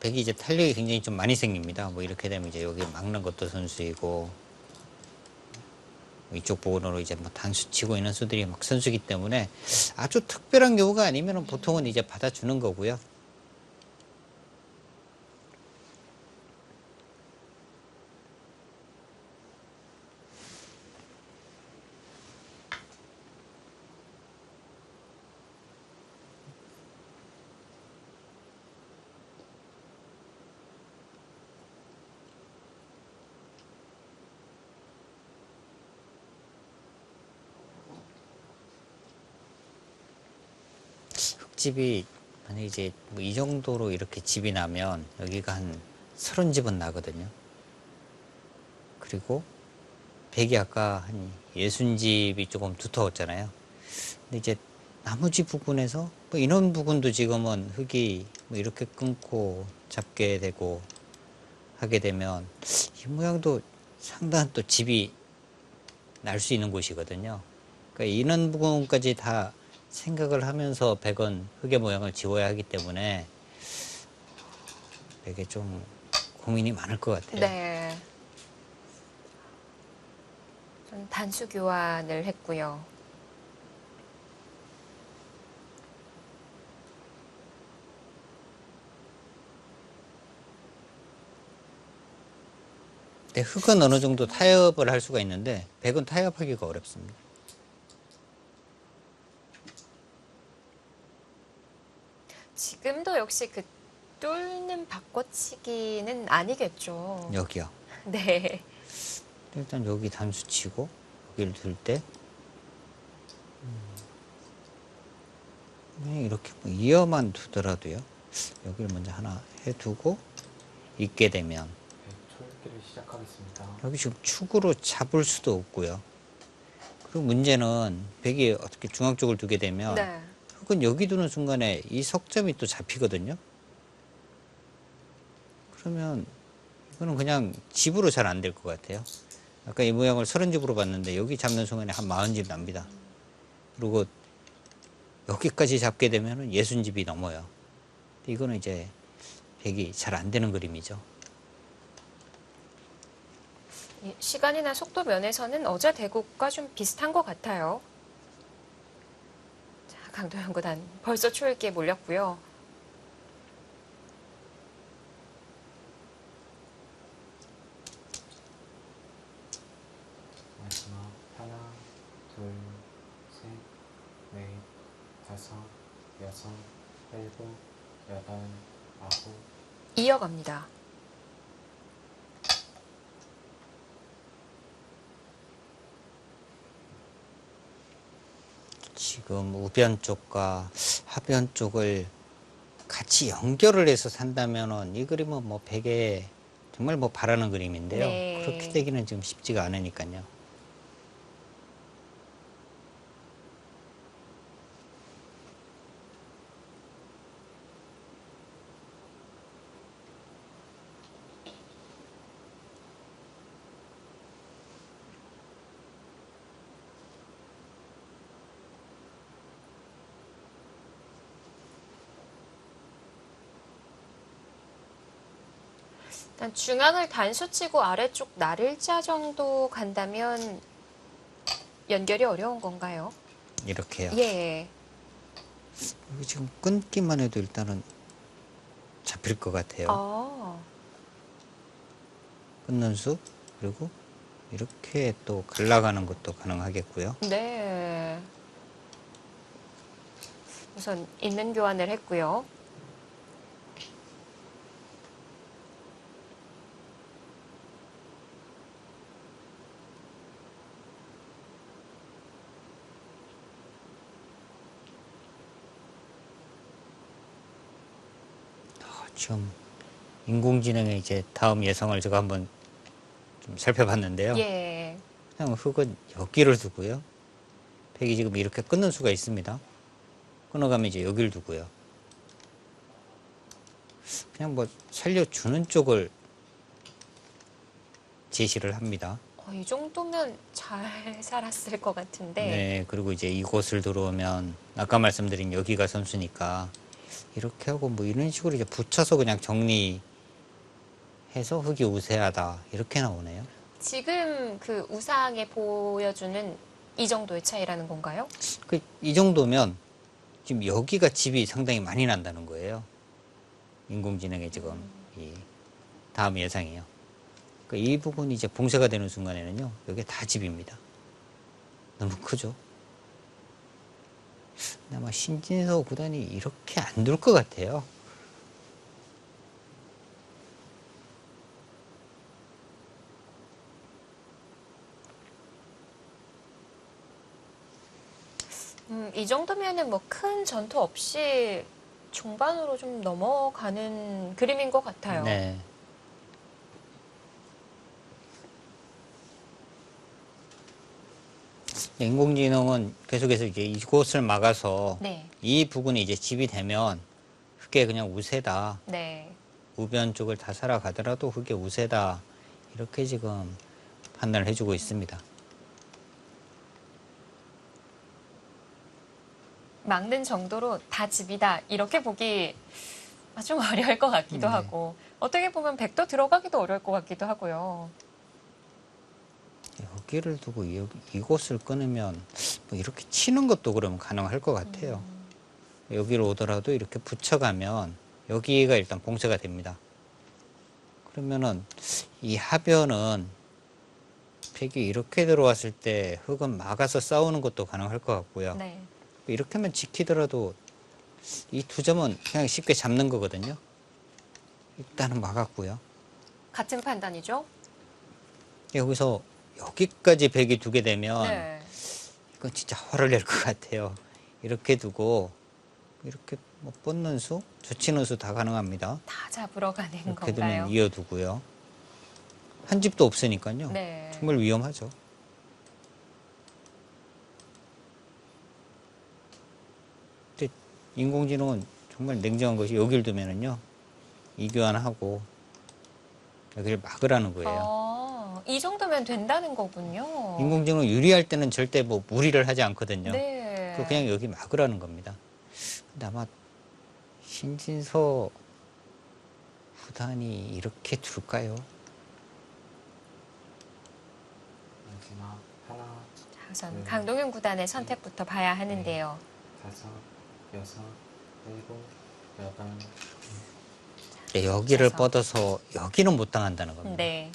백이 이제 탄력이 굉장히 좀 많이 생깁니다. 뭐 이렇게 되면 이제 여기 막는 것도 선수이고 이쪽 부분으로 이제 뭐 단수 치고 있는 수들이 막 선수기 때문에 아주 특별한 경우가 아니면 보통은 이제 받아주는 거고요. 흙집이 만약에 이제 뭐 이 정도로 이렇게 집이 나면 여기가 한 30집은 나거든요. 그리고 백이 아까 한 60집이 조금 두터웠잖아요. 근데 이제 나머지 부분에서 뭐 인원 부분도 지금은 흙이 뭐 이렇게 끊고 잡게 되고 하게 되면 이 모양도 상당한 또 집이 날 수 있는 곳이거든요. 그러니까 인원 부분까지 다 생각을 하면서 백은 흙의 모양을 지워야 하기 때문에 되게 좀 고민이 많을 것 같아요. 네. 좀 단수 교환을 했고요. 근데 흙은 어느 정도 타협을 할 수가 있는데 백은 타협하기가 어렵습니다. 지금도 역시 그 뚫는 바꿔치기는 아니겠죠. 여기요. 네. 일단 여기 단수 치고 여기를 둘 때 이렇게 뭐 이어만 두더라도요. 여기를 먼저 하나 해두고 있게 되면 초읽기를 시작하겠습니다. 여기 지금 축으로 잡을 수도 없고요. 그리고 문제는 백이 어떻게 중앙 쪽을 두게 되면 네. 흙은 여기 두는 순간에 이 석점이 또 잡히거든요. 그러면 이거는 그냥 집으로 잘 안 될 것 같아요. 아까 이 모양을 30집으로 봤는데 여기 잡는 순간에 한 40집 납니다. 그리고 여기까지 잡게 되면 60집이 넘어요. 이거는 이제 백이 잘 안 되는 그림이죠. 시간이나 속도 면에서는 어제 대국과 좀 비슷한 것 같아요. 자, 강도현 구단 벌써 초읽기에 몰렸고요. 둘, 셋, 넷, 다섯, 여섯, 일곱, 여덟, 아홉. 이어갑니다. 지금 우변 쪽과 하변 쪽을 같이 연결을 해서 산다면은 이 그림은 뭐 베개에 정말 뭐 바라는 그림인데요. 네. 그렇게 되기는 지금 쉽지가 않으니까요. 일단 중앙을 단수 치고 아래쪽 날일자 정도 간다면 연결이 어려운 건가요? 이렇게요. 예. 여기 지금 끊기만 해도 일단은 잡힐 것 같아요. 아, 끊는 수 그리고 이렇게 또 갈라가는 것도 가능하겠고요. 네. 우선 있는 교환을 했고요. 지금 인공지능의 이제 다음 예상을 제가 한번 좀 살펴봤는데요. 예. 그냥 흙은 여기를 두고요. 팩이 지금 이렇게 끊는 수가 있습니다. 끊어가면 이제 여기를 두고요. 그냥 뭐 살려주는 쪽을 제시를 합니다. 이 정도면 잘 살았을 것 같은데. 네, 그리고 이제 이곳을 들어오면 아까 말씀드린 여기가 선수니까 이렇게 하고 뭐 이런 식으로 이제 붙여서 그냥 정리해서 흙이 우세하다 이렇게 나오네요. 지금 그 우상에 보여주는 이 정도의 차이라는 건가요? 이 정도면 지금 여기가 집이 상당히 많이 난다는 거예요. 인공지능의 지금 이 다음 예상이요. 이 부분이 이제 봉쇄가 되는 순간에는요, 여기 다 집입니다. 너무 크죠? 근데 아마 신진서 구단이 이렇게 안 둘 것 같아요. 이 정도면은 뭐 큰 전투 없이 종반으로 좀 넘어가는 그림인 것 같아요. 네. 인공지능은 계속해서 이제 이곳을 막아서 네. 이 부분이 이제 집이 되면 흙에 그냥 우세다. 네. 우변 쪽을 다 살아가더라도 흙에 우세다. 이렇게 지금 판단을 해주고 있습니다. 막는 정도로 다 집이다. 이렇게 보기 좀 어려울 것 같기도 네. 하고 어떻게 보면 백도 들어가기도 어려울 것 같기도 하고요. 여기를 두고 이곳을 끊으면 뭐 이렇게 치는 것도 그러면 가능할 것 같아요. 여기로 오더라도 이렇게 붙여가면 여기가 일단 봉쇄가 됩니다. 그러면은 이 하변은 팩이 이렇게 들어왔을 때 흙은 막아서 싸우는 것도 가능할 것 같고요. 네. 이렇게 하면 지키더라도 이 두 점은 그냥 쉽게 잡는 거거든요. 일단은 막았고요. 같은 판단이죠? 여기서 여기까지 팩이 두게 되면 네. 이건 진짜 화를 낼 것 같아요. 이렇게 두고 이렇게 뭐 뻗는 수, 젖히는 수 다 가능합니다. 다 잡으러 가는 이렇게 건가요? 두면 이어두고요. 한 집도 없으니까요. 네. 정말 위험하죠. 근데 인공지능은 정말 냉정한 것이 여기를 두면은요, 이교환하고 여기를 막으라는 거예요. 이 정도면 된다는 거군요. 인공지능은 유리할 때는 절대 뭐 무리를 하지 않거든요. 네. 그냥 여기 막으라는 겁니다. 근데 아마 신진서 구단이 이렇게 둘까요? 마지막 하나, 자, 우선 강동윤 구단의 선택부터 봐야 하는데요. 다섯, 여섯, 일곱, 여덟. 네, 여기를 붙여서. 뻗어서 여기는 못 당한다는 겁니다. 네.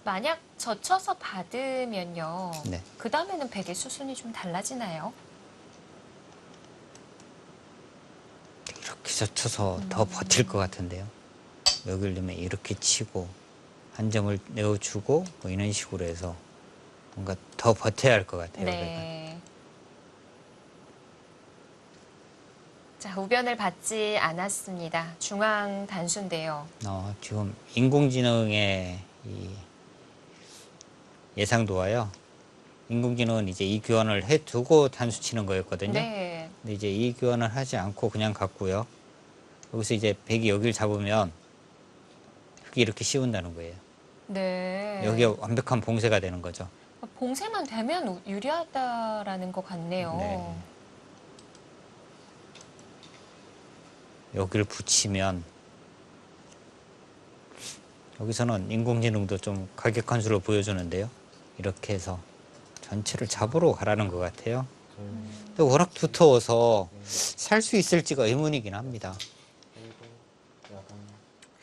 만약 젖혀서 받으면요. 네. 그 다음에는 백의 수순이 좀 달라지나요? 이렇게 젖혀서 더 버틸 것 같은데요. 여기를 넣으면 이렇게 치고 한 점을 내어주고 뭐 이런 식으로 해서 뭔가 더 버텨야 할 것 같아요. 네. 자, 우변을 받지 않았습니다. 중앙 단수인데요. 지금 인공지능의 이 예상도와요. 인공지능은 이제 이 교환을 해두고 단수 치는 거였거든요. 네. 근데 이제 이 교환을 하지 않고 그냥 갔고요. 여기서 이제 백이 여기를 잡으면 흑이 이렇게 씌운다는 거예요. 네. 여기가 완벽한 봉쇄가 되는 거죠. 봉쇄만 되면 유리하다라는 것 같네요. 네. 여기를 붙이면 여기서는 인공지능도 좀 과격한 수로 보여주는데요. 이렇게 해서 전체를 잡으러 가라는 것 같아요. 둘, 또 워낙 두터워서 살 수 있을지가 의문이긴 합니다. 일곱, 여덟,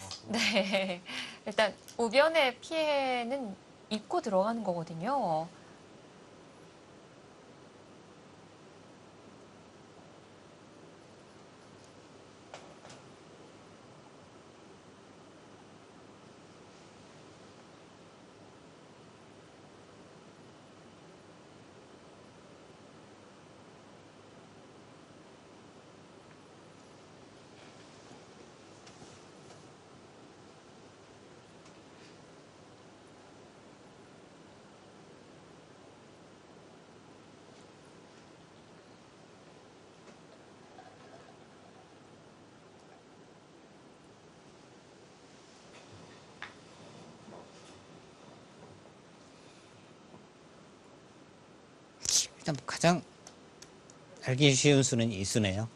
아홉, 네. 일단 우변의 피해는 입고 들어가는 거거든요. 일단 가장 알기 쉬운 수는 이 수네요.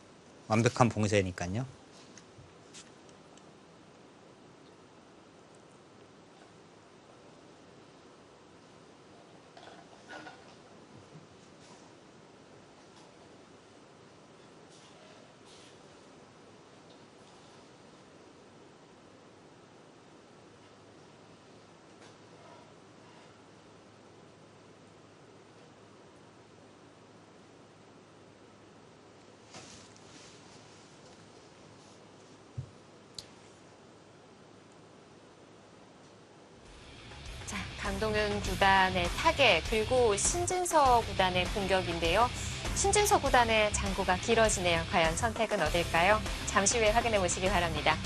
완벽한 봉쇄니까요. 자, 강동윤 구단의 타겟 그리고 신진서 구단의 공격인데요. 신진서 구단의 장구가 길어지네요. 과연 선택은 어딜까요? 잠시 후에 확인해 보시기 바랍니다.